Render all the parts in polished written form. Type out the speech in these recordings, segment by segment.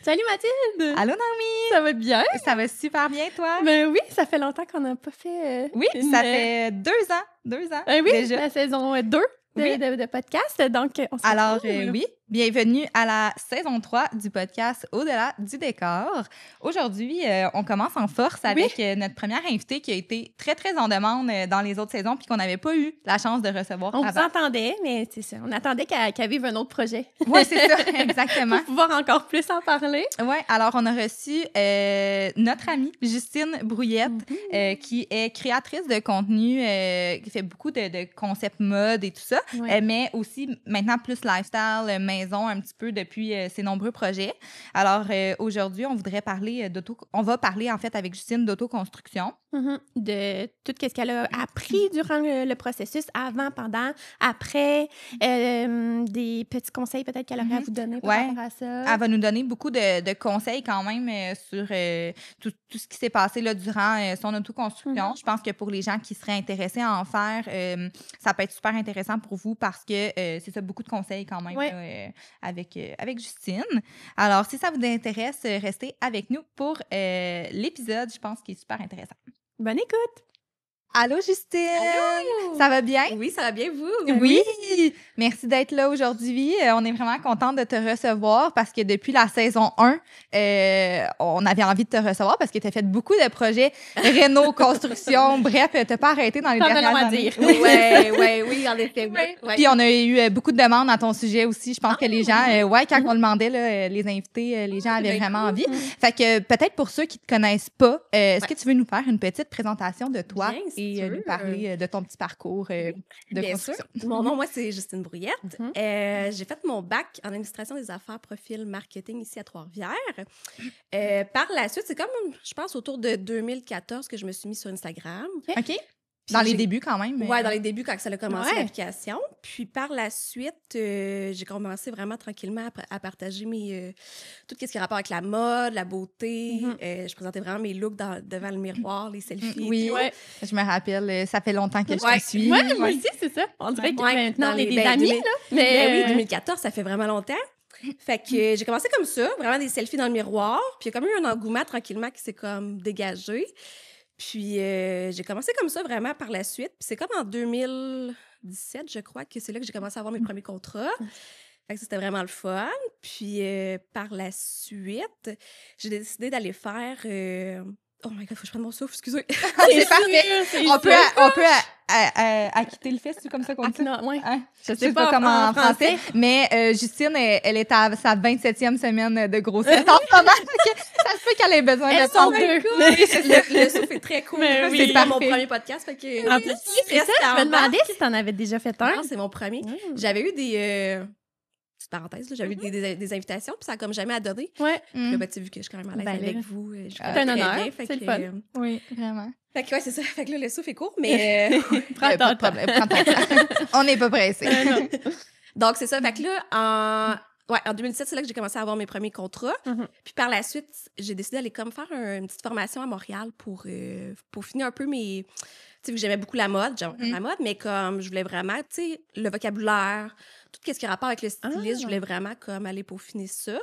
Salut Mathilde! Allô Naomi! Ça va bien? Ça va super bien, toi? Ben oui, ça fait longtemps qu'on n'a pas fait... Oui, ça fait 2 ans. 2 ans oui, déjà. la saison 2 Oui. de podcast. Donc, on se Alors, retrouve. oui, bienvenue à la saison 3 du podcast Au-delà du décor. Aujourd'hui, on commence en force avec notre première invitée qui a été très, très en demande dans les autres saisons puis qu'on n'avait pas eu la chance de recevoir On vous avant. entendait, mais c'est ça. On attendait qu'elle vive un autre projet. Oui, c'est ça, exactement. Pour pouvoir encore plus en parler. Oui, alors on a reçu notre amie Justine Brouillette, qui est créatrice de contenu, qui fait beaucoup de concepts mode et tout ça, mais aussi maintenant plus lifestyle, maison un petit peu depuis ses nombreux projets. Alors aujourd'hui, on va parler en fait avec Justine d'autoconstruction. De tout ce qu'elle a appris durant le processus, avant, pendant, après, des petits conseils peut-être qu'elle aurait à vous donner par rapport à ça. Elle va nous donner beaucoup de conseils quand même sur tout ce qui s'est passé là, durant son autoconstruction. Je pense que pour les gens qui seraient intéressés à en faire, ça peut être super intéressant pour vous parce que c'est ça, beaucoup de conseils quand même là, avec Justine. Alors, si ça vous intéresse, restez avec nous pour l'épisode, je pense, qui est super intéressant. Bonne écoute! Allô, Justine! Allô! Ça va bien? Oui, ça va bien, vous? Oui! Merci d'être là aujourd'hui. On est vraiment contente de te recevoir parce que depuis la saison 1, on avait envie de te recevoir parce que tu as fait beaucoup de projets réno, construction, bref, tu n'as pas arrêté dans les dernières années. Oui, en effet. Oui. Puis on a eu beaucoup de demandes à ton sujet aussi. Je pense que les gens, quand on demandait là, les invités, les gens avaient vraiment envie. Fait que peut-être pour ceux qui ne te connaissent pas, est-ce que tu veux nous faire une petite présentation de toi et nous parler de ton petit parcours de Bien construction? sûr. Mon nom, moi, c'est Justine Brouillette. J'ai fait mon bac en administration des affaires profil marketing ici à Trois-Rivières. Par la suite, c'est comme, je pense, autour de 2014 que je me suis mise sur Instagram. OK. Dans les débuts, quand même. Oui, dans les débuts, quand ça a commencé l'application. Puis par la suite, j'ai commencé vraiment tranquillement à partager tout ce qui a rapport avec la mode, la beauté. Je présentais vraiment mes looks devant le miroir, les selfies. Oui, je me rappelle. Ça fait longtemps que je te suis. Oui, moi aussi, c'est ça. On dirait que maintenant, on est des amis, là. Mais oui, 2014, ça fait vraiment longtemps. Fait que j'ai commencé comme ça, vraiment des selfies dans le miroir. Puis il y a comme eu un engouement tranquillement qui s'est comme dégagé. Puis j'ai commencé comme ça vraiment par la suite. Puis c'est comme en 2017, je crois, que c'est là que j'ai commencé à avoir mes premiers contrats. Fait que c'était vraiment le fun. Puis par la suite, j'ai décidé d'aller faire... Oh my God, faut que je prenne mon souffle, excusez. C'est parfait. On peut acquitter le fait, c'est comme ça qu'on dit? Non, hein? Je sais pas comment en français. Mais Justine, elle est à sa 27e semaine de grossesse en ce moment. Ça se peut qu'elle ait besoin de son deux. Le souffle est très cool. Oui, c'est mon premier podcast. Fait que, en plus, c'est ça, je me demandais si t'en avais déjà fait un. Non, c'est mon premier. J'avais eu des... petite parenthèse, j'avais eu des invitations, puis ça a comme jamais à donner. Puis là, vu que je suis quand même à l'aise avec vous, c'est un honneur, c'est le fun. Oui, vraiment. Fait que c'est ça. Fait que là, le souffle est court, mais... Prends ton temps. On n'est pas pressés. Donc, c'est ça. Fait que là, en 2017, c'est là que j'ai commencé à avoir mes premiers contrats. Puis par la suite, j'ai décidé d'aller comme faire une petite formation à Montréal pour finir un peu mes... Tu sais, vu que j'aimais beaucoup la mode, mais comme je voulais vraiment, tu sais, le vocabulaire, tout ce qui a rapport avec le stylisme, je voulais vraiment comme aller peaufiner ça.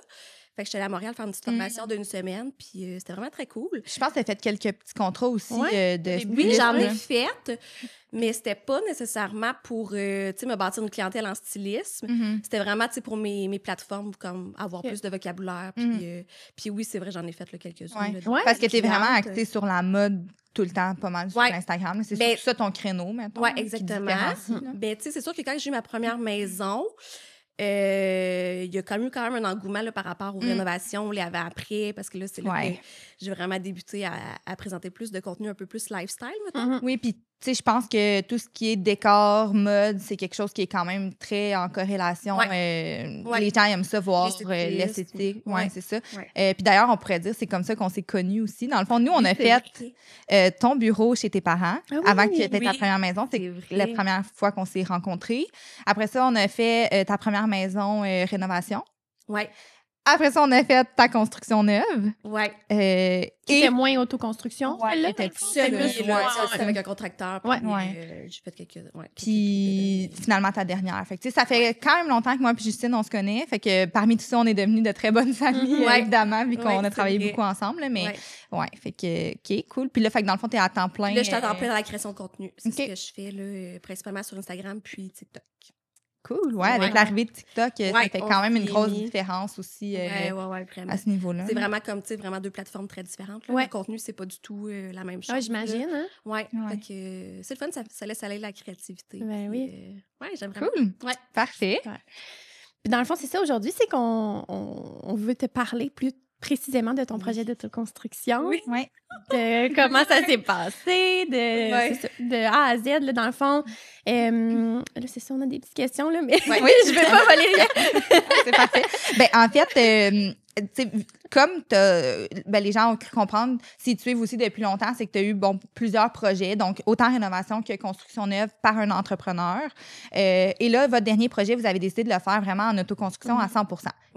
Fait que j'étais allée à Montréal faire une petite formation d'une semaine, puis c'était vraiment très cool. Je pense que tu as fait quelques petits contrats aussi de Oui, j'en ai fait, mais c'était pas nécessairement pour, tu sais, me bâtir une clientèle en stylisme. C'était vraiment, tu sais, pour mes plateformes, comme avoir plus de vocabulaire. Puis oui, c'est vrai, j'en ai fait quelques-unes. Parce que tu es vraiment axée sur la mode tout le temps, pas mal sur Instagram. C'est surtout ça ton créneau, maintenant. Oui, exactement. Ben, tu sais, c'est sûr que quand j'ai eu ma première maison... il y a quand même un engouement là, par rapport aux rénovations, les avant-après, parce que là, c'est là que j'ai vraiment débuté à présenter plus de contenu un peu plus lifestyle, maintenant. Oui, puis tu sais, je pense que tout ce qui est décor, mode, c'est quelque chose qui est quand même très en corrélation. Les gens aiment ça voir l'esthétique. Oui, c'est ça. Puis d'ailleurs, on pourrait dire c'est comme ça qu'on s'est connus aussi. Dans le fond, nous, on a fait ton bureau chez tes parents avant que tu aies ta première maison. C'est la première fois qu'on s'est rencontrés. Après ça, on a fait ta première maison rénovation. Oui. Après ça, on a fait ta construction neuve. Ouais. Qui était moins autoconstruction. Ouais, celle-là, était dans le fond, Semi, c'était là, plus- c'était avec un contracteur. Puis, j'ai fait quelques... Ouais, Puis finalement, ta dernière. Fait que, tu sais, ça fait quand même longtemps que moi et Justine, on se connaît. Fait que parmi tout ça, on est devenus de très bonnes familles, évidemment, vu qu'on a travaillé beaucoup ensemble. Là, mais fait que, OK, cool. Puis là, fait que dans le fond, t'es à temps plein. Puis là, je suis à temps plein dans la création de contenu. C'est ce que je fais, là, principalement sur Instagram puis TikTok. Cool, avec l'arrivée de TikTok, ça fait quand même une grosse différence aussi vraiment. à ce niveau-là. C'est vraiment comme, tu sais, vraiment deux plateformes très différentes. Là. Le contenu, c'est pas du tout la même chose. Ouais, j'imagine, hein? Fait que c'est le fun, ça laisse aller la créativité. Ben oui. J'aime vraiment. Cool. Parfait. Ouais. Puis dans le fond, c'est ça aujourd'hui, c'est qu'on veut te parler plus précisément de ton projet d'autoconstruction. Oui. De comment ça s'est passé, de A à Z, là, dans le fond. Là, c'est ça, on a des petites questions, là, mais oui, je ne vais pas voler rien. C'est parfait. Ben, en fait, comme les gens ont cru comprendre, si tu suives aussi depuis longtemps, c'est que tu as eu plusieurs projets, donc autant rénovation que construction neuve par un entrepreneur. Et là, votre dernier projet, vous avez décidé de le faire vraiment en autoconstruction à 100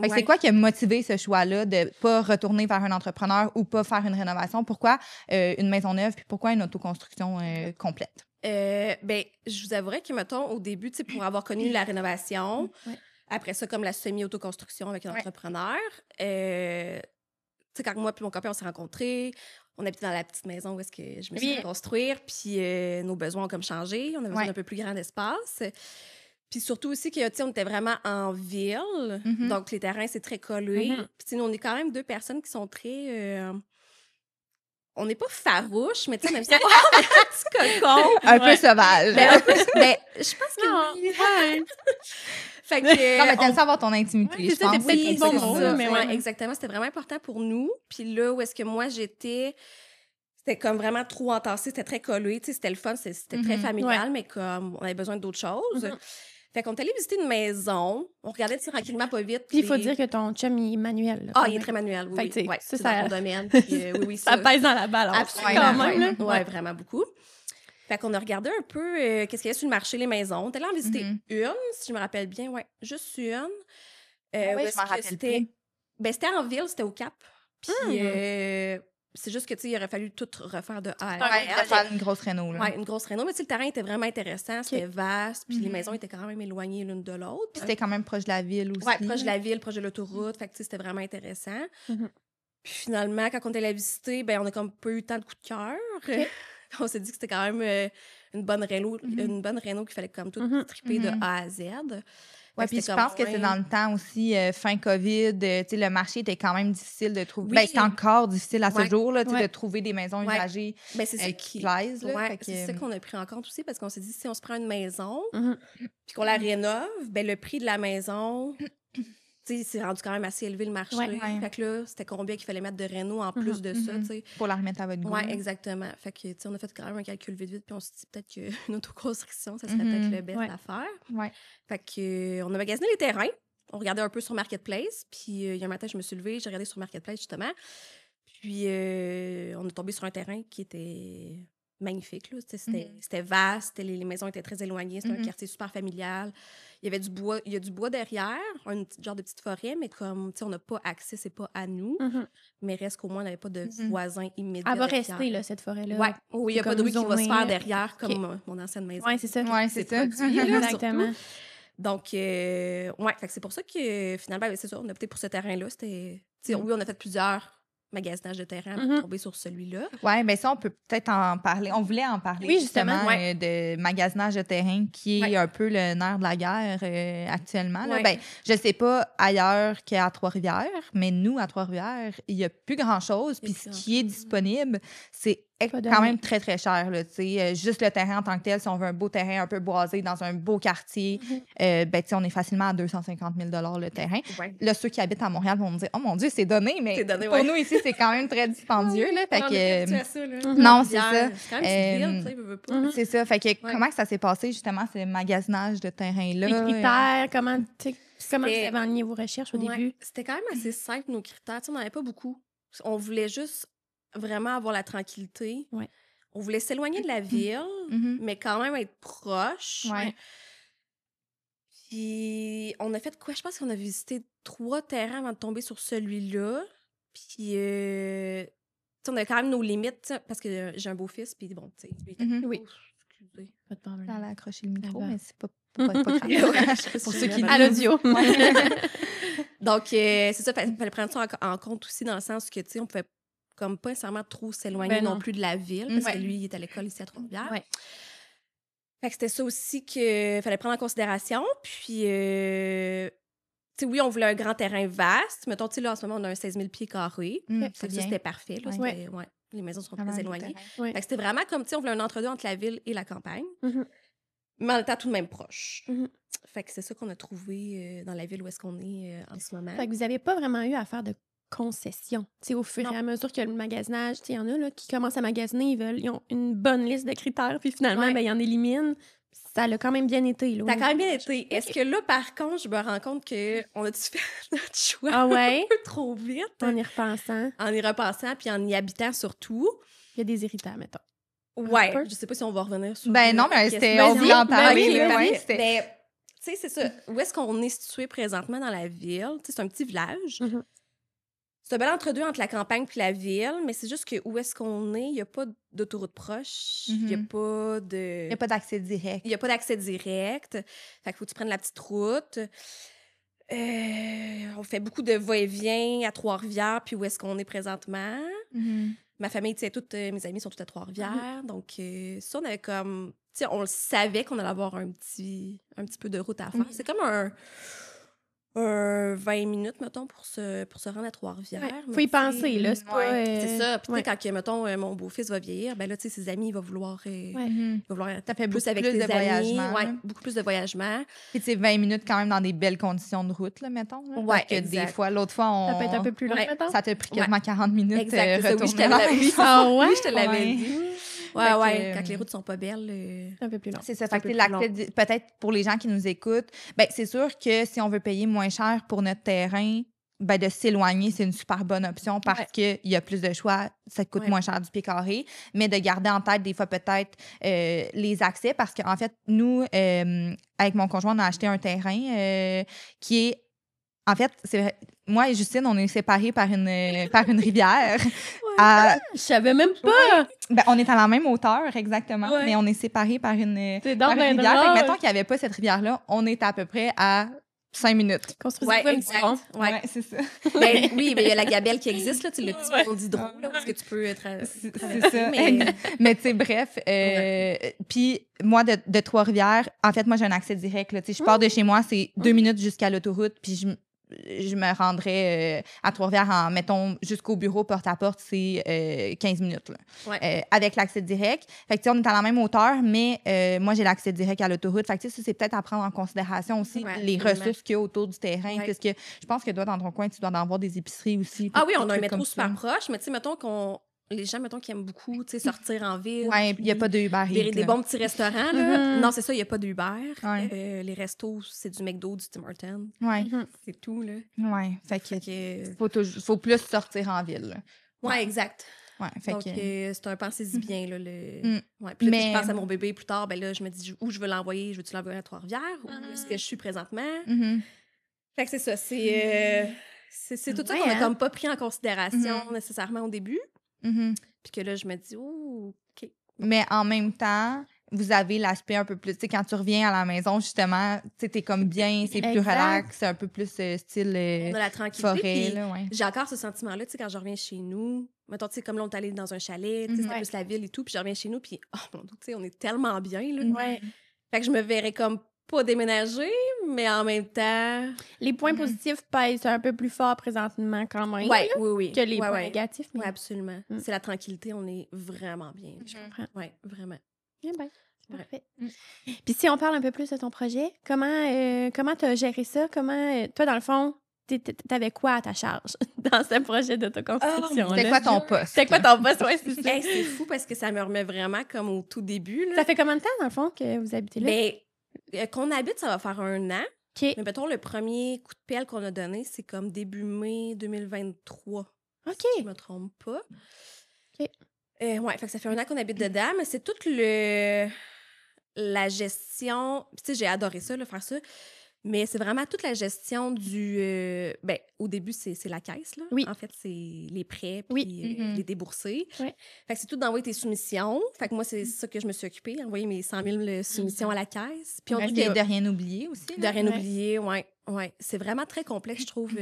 Fait que c'est quoi qui a motivé ce choix-là de ne pas retourner vers un entrepreneur ou pas faire une rénovation? Pourquoi une maison neuve puis pourquoi une autoconstruction complète? Je vous avouerais que, mettons, au début, tu sais, pour avoir connu la rénovation, après ça, comme la semi-autoconstruction avec un entrepreneur, tu sais, quand moi puis mon copain, on s'est rencontrés, on habitait dans la petite maison où est-ce que je me suis fait construire, puis nos besoins ont comme changé, on avait besoin d'un peu plus grand d'espace. Puis surtout aussi que, tu sais, on était vraiment en ville, donc les terrains, c'est très collé. Puis, nous, on est quand même deux personnes qui sont très... on n'est pas farouche, mais tu sais, même si on est un petit cocon. Un peu sauvage. Mais je pense que oui. Fait que, non, mais t'aimes ça avoir ton intimité, je pense. C'est peut-être bon mot, mais exactement. C'était vraiment important pour nous. Puis là, où est-ce que moi, j'étais... C'était comme vraiment trop entassé, c'était très collé. Tu sais, c'était le fun, c'était très familial, mais comme on avait besoin d'autres choses. Fait qu'on est allé visiter une maison. On regardait tranquillement, pas vite. Puis il faut dire que ton chum, il est manuel. Il est très manuel, oui. C'est dans ton domaine. Puis, ça pèse dans la balance. Absolument. Quand même, Oui, vraiment beaucoup. Fait qu'on a regardé un peu qu'est-ce qu'il y a sur le marché, les maisons. On est allé en visiter une, si je me rappelle bien. Juste une. Je m'en rappelle plus. C'était en ville, c'était au Cap. Puis c'est juste que, tu sais, il aurait fallu tout refaire de A à Z. Faire une grosse réno, là. Oui, une grosse réno. Mais tu sais, le terrain était vraiment intéressant, c'était vaste, puis les maisons étaient quand même éloignées l'une de l'autre. Puis c'était quand même proche de la ville aussi. Oui, proche de la ville, proche de l'autoroute. Fait que, tu sais, c'était vraiment intéressant. Puis finalement, quand on est allé la visiter, on a comme pas eu tant de coup de cœur. On s'est dit que c'était quand même une bonne réno qu'il fallait comme tout triper de A à Z. Oui, puis je pense que c'est dans le temps aussi, fin COVID, tu sais, le marché était quand même difficile de trouver. C'est encore difficile à ce jour, là, de trouver des maisons usagées qui plaisent. C'est ça qu'on a pris en compte aussi, parce qu'on s'est dit, si on se prend une maison, puis qu'on la rénove, le prix de la maison... Tu sais, c'est rendu quand même assez élevé le marché. Fait que là, c'était combien qu'il fallait mettre de réno en plus de ça, tu sais. Pour la remettre à votre goût. Oui, exactement. Fait que, tu sais, on a fait quand même un calcul vite, puis on s'est dit peut-être qu'une autoconstruction, ça serait peut-être le best à faire. Fait que, on a magasiné les terrains. On regardait un peu sur Marketplace. Puis, il y a un matin, je me suis levée, j'ai regardé sur Marketplace, justement. Puis, on est tombé sur un terrain qui était magnifique, là. C'était vaste, les maisons étaient très éloignées, c'était un quartier super familial. Il y avait du bois derrière, un genre de petite forêt, mais comme, tu sais, on n'a pas accès, c'est pas à nous, mais reste qu'au moins, on n'avait pas de voisins immédiats. Elle va rester, là, cette forêt-là. Oui, il n'y a pas de bruit qui va se faire derrière, comme mon ancienne maison. Oui, c'est ça. Oui, c'est ça. Exactement. Donc, fait que c'est pour ça que, finalement, c'est ça, on a opté pour ce terrain-là. C'était, oui, on a fait plusieurs magasinage de terrain pour tomber sur celui-là. Oui, bien ça, on peut peut-être en parler. On voulait en parler, justement, de magasinage de terrain qui est un peu le nerf de la guerre actuellement. Là. Ben, je ne sais pas ailleurs qu'à Trois-Rivières, mais nous, à Trois-Rivières, il n'y a plus grand-chose. Puis ce qui est disponible, c'est quand même très, très cher. Là, juste le terrain en tant que tel, si on veut un beau terrain un peu boisé dans un beau quartier, on est facilement à 250 000 le terrain. Là, ceux qui habitent à Montréal vont me dire « Oh mon Dieu, c'est donné! » Mais pour nous, ici, c'est quand même très dispendieux. Là, fait que, non, c'est ça. C'est quand même une ville, pas. C'est ça. Fait que comment que ça s'est passé, justement, ce magasinage de terrain-là? Les critères, comment vous avez aligné vos recherches au début? C'était quand même assez simple, nos critères. On n'en avait pas beaucoup. On voulait juste vraiment avoir la tranquillité. On voulait s'éloigner de la ville, mais quand même être proche. Puis, on a fait quoi? Je pense qu'on a visité 3 terrains avant de tomber sur celui-là. Puis, on avait quand même nos limites, parce que j'ai un beau-fils, puis bon, tu sais, lui, il était Oui. excusez. Pas de problème. Elle a accroché le micro, va. mais c'est pas grave. Pour ceux qui À l'audio. Donc, c'est ça, il fallait prendre ça en compte aussi dans le sens que, tu sais, on pouvait comme pas nécessairement trop s'éloigner non plus de la ville, parce que lui, il est à l'école ici à Trois-Rivières. Ouais. Fait que c'était ça aussi qu'il fallait prendre en considération. Puis, tu sais, oui, on voulait un grand terrain vaste. Mettons, tu sais, là, en ce moment, on a un 16 000 pieds carrés. Fait que ça, c'était parfait. Là, les maisons sont très éloignées. Fait que c'était vraiment comme, tu sais, on voulait un entre-deux entre la ville et la campagne. Mais en étant tout de même proche. Fait que c'est ça qu'on a trouvé dans la ville où est-ce qu'on est en ce moment. Fait que vous n'avez pas vraiment eu à faire de concessions. Tu sais, au fur et à mesure que le magasinage, tu sais, il y en a là, qui commencent à magasiner, ils ont une bonne liste de critères, puis finalement, ben, ils en éliminent. Ça a quand même bien été. Là, ça a quand même bien été. Est-ce que là, par contre, je me rends compte qu'on a dû faire notre choix un peu trop vite? En y repensant. En y repensant, puis en y habitant surtout. Il y a des irritants, mettons. Ouais, je sais pas si on va revenir sur... Ben non, mais c'était... On voulait en parler. Mais, tu sais, c'est ça. Où est-ce qu'on est situé présentement dans la ville? Tu sais, c'est un petit village. C'est un bel entre-deux entre la campagne puis la ville, mais c'est juste que où est-ce qu'on est, il n'y a pas d'autoroute proche, il n'y a pas de... Il n'y a pas d'accès direct. Il n'y a pas d'accès direct. Fait qu'il faut que tu prennes la petite route. On fait beaucoup de va-et-vient à Trois-Rivières, puis où est-ce qu'on est présentement. Ma famille, tu sais, toutes mes amis sont toutes à Trois-Rivières. Donc, ça, on avait comme... Tu sais, on le savait qu'on allait avoir un petit peu de route à faire. C'est comme un 20 minutes, mettons, pour se rendre à Trois-Rivières. Faut y penser, là. C'est pas... C'est ça. Puis, tu sais, quand, mettons, mon beau-fils va vieillir, ben là, tu sais, ses amis, il va vouloir... Ça fait plus avec ses amis. Beaucoup plus de voyagement. Puis, tu sais, 20 minutes quand même dans des belles conditions de route, là, mettons. Là, parce que des fois, l'autre fois, ça peut être un peu plus long, mettons. Ça t'a pris quasiment 40 minutes. Exact. Oui, je te l'avais dit. Oui, je te l'avais dit. Ouais. Quand les routes sont pas belles... C'est un peu plus long. C'est ça. Fait que l'accès, peut-être pour les gens qui nous écoutent, ben c'est sûr que si on veut payer moins cher pour notre terrain, ben de s'éloigner, c'est une super bonne option parce qu'il y a plus de choix, ça coûte moins cher du pied carré, mais de garder en tête des fois peut-être les accès parce qu'en fait, nous, avec mon conjoint, on a acheté un terrain qui est... En fait, moi et Justine, on est séparés par une rivière. Je savais même pas! Ben, on est à la même hauteur, exactement, mais on est séparés par une rivière. Fait que, mettons qu'il n'y avait pas cette rivière-là, on est à peu près à 5 minutes. Construisez-vous un petit pont. Ouais, c'est ça. Ben, oui, mais il y a la gabelle qui existe, là, le petit pont d'hydro, là, parce que tu peux c'est ça. Mais tu sais, bref. Puis moi, de Trois-Rivières, en fait, moi, j'ai un accès direct. Là, je pars de chez moi, c'est 2 minutes jusqu'à l'autoroute, puis je me rendrais à Trois-Rivières mettons, jusqu'au bureau, porte à porte, c'est 15 minutes. Là, avec l'accès direct. Fait que, tu sais, on est à la même hauteur, mais moi, j'ai l'accès direct à l'autoroute. Fait que, ça, c'est peut-être à prendre en considération aussi les ressources qu'il y a autour du terrain. Parce que je pense que toi, dans ton coin, tu dois en avoir des épiceries aussi. Ah oui, on a un métro super proche, mais tu sais, mettons les gens, mettons, qui aiment beaucoup, tu sais, sortir en ville. Oui, il n'y a pas de Uber Eats. Des bons petits restaurants, là. Non, c'est ça, il n'y a pas de Uber. Les restos, c'est du McDo, du Tim Hortons. Oui. C'est tout, là. Oui, fait que faut plus sortir en ville. Oui, exact. Ouais, fait donc, que... c'est un pensez-y bien, là. Puis là, je pense à mon bébé plus tard, ben là, je me dis où je veux l'envoyer. Je veux-tu l'envoyer à Trois-Rivières ou est-ce que je suis présentement? Fait que c'est ça, c'est tout ça qu'on a comme pas pris en considération nécessairement au début. Puis que là, je me dis, OK. Mais en même temps, vous avez l'aspect un peu plus, tu sais, quand tu reviens à la maison, justement, tu sais, t'es comme bien, c'est plus relax, c'est un peu plus style on a la tranquillité, forêt, là, j'ai encore ce sentiment-là, tu sais, quand je reviens chez nous, mettons, tu sais, comme là, on est allé dans un chalet, tu sais, c'était plus la ville et tout, puis je reviens chez nous, puis, oh mon Dieu, tu sais, on est tellement bien, là. Fait que je me verrais comme pas déménager, mais en même temps... Les points positifs pèsent un peu plus fort présentement quand même. Oui. Que les points négatifs. Oui, absolument. C'est la tranquillité, on est vraiment bien. Je comprends. Oui, vraiment. Bien, ben, c'est parfait. Puis si on parle un peu plus de ton projet, comment tu as géré ça? Toi, dans le fond, t'avais quoi à ta charge dans ce projet d'autoconstruction? C'était quoi ton poste? C'était quoi ton poste? Ouais, c'est ça. C'est fou parce que ça me remet vraiment comme au tout début. Là. Ça fait combien de temps, dans le fond, que vous habitez là? Ben, qu'on habite, ça va faire 1 an. Okay. Mais mettons, le premier coup de pelle qu'on a donné, c'est comme début mai 2023. OK. Si je me trompe pas. OK. Fait que ça fait 1 an qu'on habite dedans, mais c'est toute la gestion. Tu sais, j'ai adoré ça, faire ça. Mais c'est vraiment toute la gestion du... au début, c'est la caisse, là. Oui. En fait, c'est les prêts, puis Oui. les déboursés. Ouais. Fait que c'est tout d'envoyer tes soumissions. Fait que moi, c'est ça que je me suis occupée, envoyer mes 100 000 soumissions à la caisse. Puis on dit de rien oublier aussi. de rien oublier, ouais. C'est vraiment très complexe, je trouve,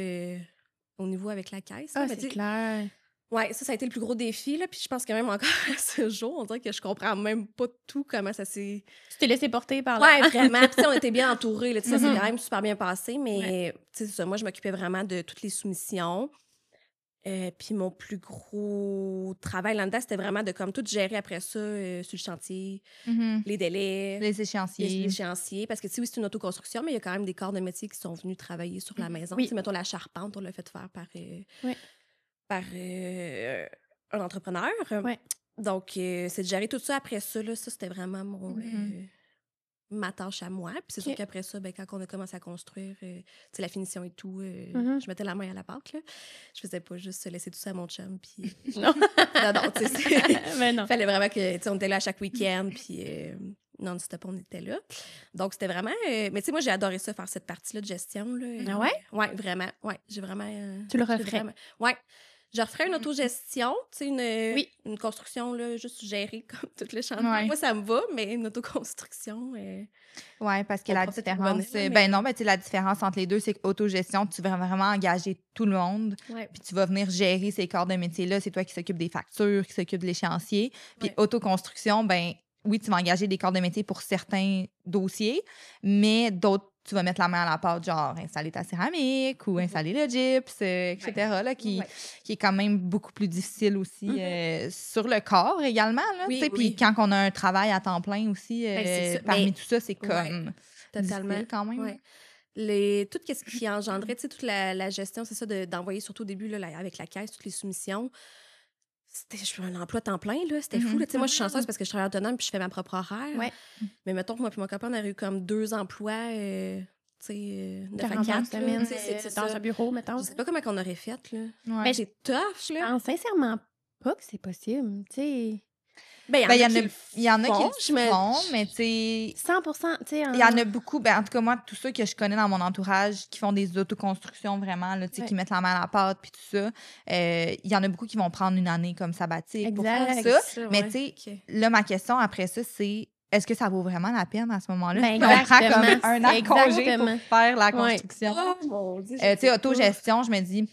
au niveau avec la caisse. Ah, Mais c'est clair. Ouais, ça a été le plus gros défi, là. Puis je pense que même encore à ce jour, on dirait que je comprends même pas tout comment ça s'est... Tu t'es laissé porter par là. Ouais, vraiment. Puis tu sais, on était bien entourés, là. Tu sais, ça s'est quand même super bien passé, mais Ouais. tu sais, c'est ça, moi, je m'occupais vraiment de toutes les soumissions. Puis mon plus gros travail là-dedans, c'était vraiment de comme tout gérer après ça sur le chantier, les délais, Les échéanciers. les échéanciers. Parce que tu sais, oui, c'est une autoconstruction, mais il y a quand même des corps de métier qui sont venus travailler sur la maison. Oui. Tu sais, mettons la charpente, on l'a fait faire par un entrepreneur. Ouais. Donc, c'est de gérer tout ça après ça. Là, ça, c'était vraiment ma tâche à moi. Puis c'est sûr qu'après ça, ben, quand on a commencé à construire, tu sais, la finition et tout, je mettais la main à la pâte. Là. Je faisais pas juste laisser tout ça à mon chum. Puis... Non. non, tu sais. Mais non. Fallait vraiment que, tu sais, on était là à chaque week-end. Puis non-stop, on était là. Donc, c'était vraiment... mais tu sais, moi, j'ai adoré ça, faire cette partie-là de gestion. Là. Ah ouais? Ouais, vraiment. Ouais, j'ai vraiment... Tu le referais? Ouais. Je referais une autogestion, tu sais, Oui. une construction, là, juste gérée comme toutes les chantiers. Ouais. Moi, ça me va, mais une autoconstruction... Oui, parce que On la pourra peut-être différence, revenir, mais- ben non, ben, tu sais, la différence entre les deux, c'est qu'autogestion, tu vas vraiment engager tout le monde, Ouais. puis tu vas venir gérer ces corps de métier-là. C'est toi qui s'occupe des factures, qui s'occupe de l'échéancier. Puis Ouais. autoconstruction, ben oui, tu vas engager des corps de métier pour certains dossiers, mais d'autres, tu vas mettre la main à la pâte, genre installer ta céramique ou installer le gyps, etc., là, qui est quand même beaucoup plus difficile aussi sur le corps également. Là, Oui, tu sais. oui. Puis quand on a un travail à temps plein aussi, c'est ça. parmi Mais- tout ça, c'est comme Totalement. difficile quand même. Ouais. Tout ce qui engendrait, tu sais, toute la gestion, c'est ça, d'envoyer surtout au début, là, avec la caisse, toutes les soumissions. C'était un emploi temps plein, là. C'était fou, là. Tu sais, moi, je suis chanceuse parce que je travaille autonome puis je fais ma propre horaire. Ouais. Mais mettons que moi puis mon copain, on aurait eu comme 2 emplois, tu sais, 9 à 40 4, semaines, là. Tu sais, c'est dans ça. un bureau, mettons. Je sais pas comment qu'on aurait fait, là. Ouais. Ben, C'est tough, Je là. pense sincèrement pas que c'est possible. Tu sais, Ben, il y en a font, qui le font, mais tu sais, 100%, tu sais. il y en a beaucoup. Ben, en tout cas, moi, tous ceux que je connais dans mon entourage qui font des autoconstructions vraiment, là, tu sais, qui mettent la main à la pâte puis tout ça, il y en a beaucoup qui vont prendre une année comme sabbatique pour faire Exact. ça. Mais tu sais, là, ma question après ça, c'est est-ce que ça vaut vraiment la peine à ce moment-là? Ben, On prend comme exactement. un an de congé pour Exactement. faire la Ouais. construction. Oh mon Dieu. Tu sais, autogestion, je me dis,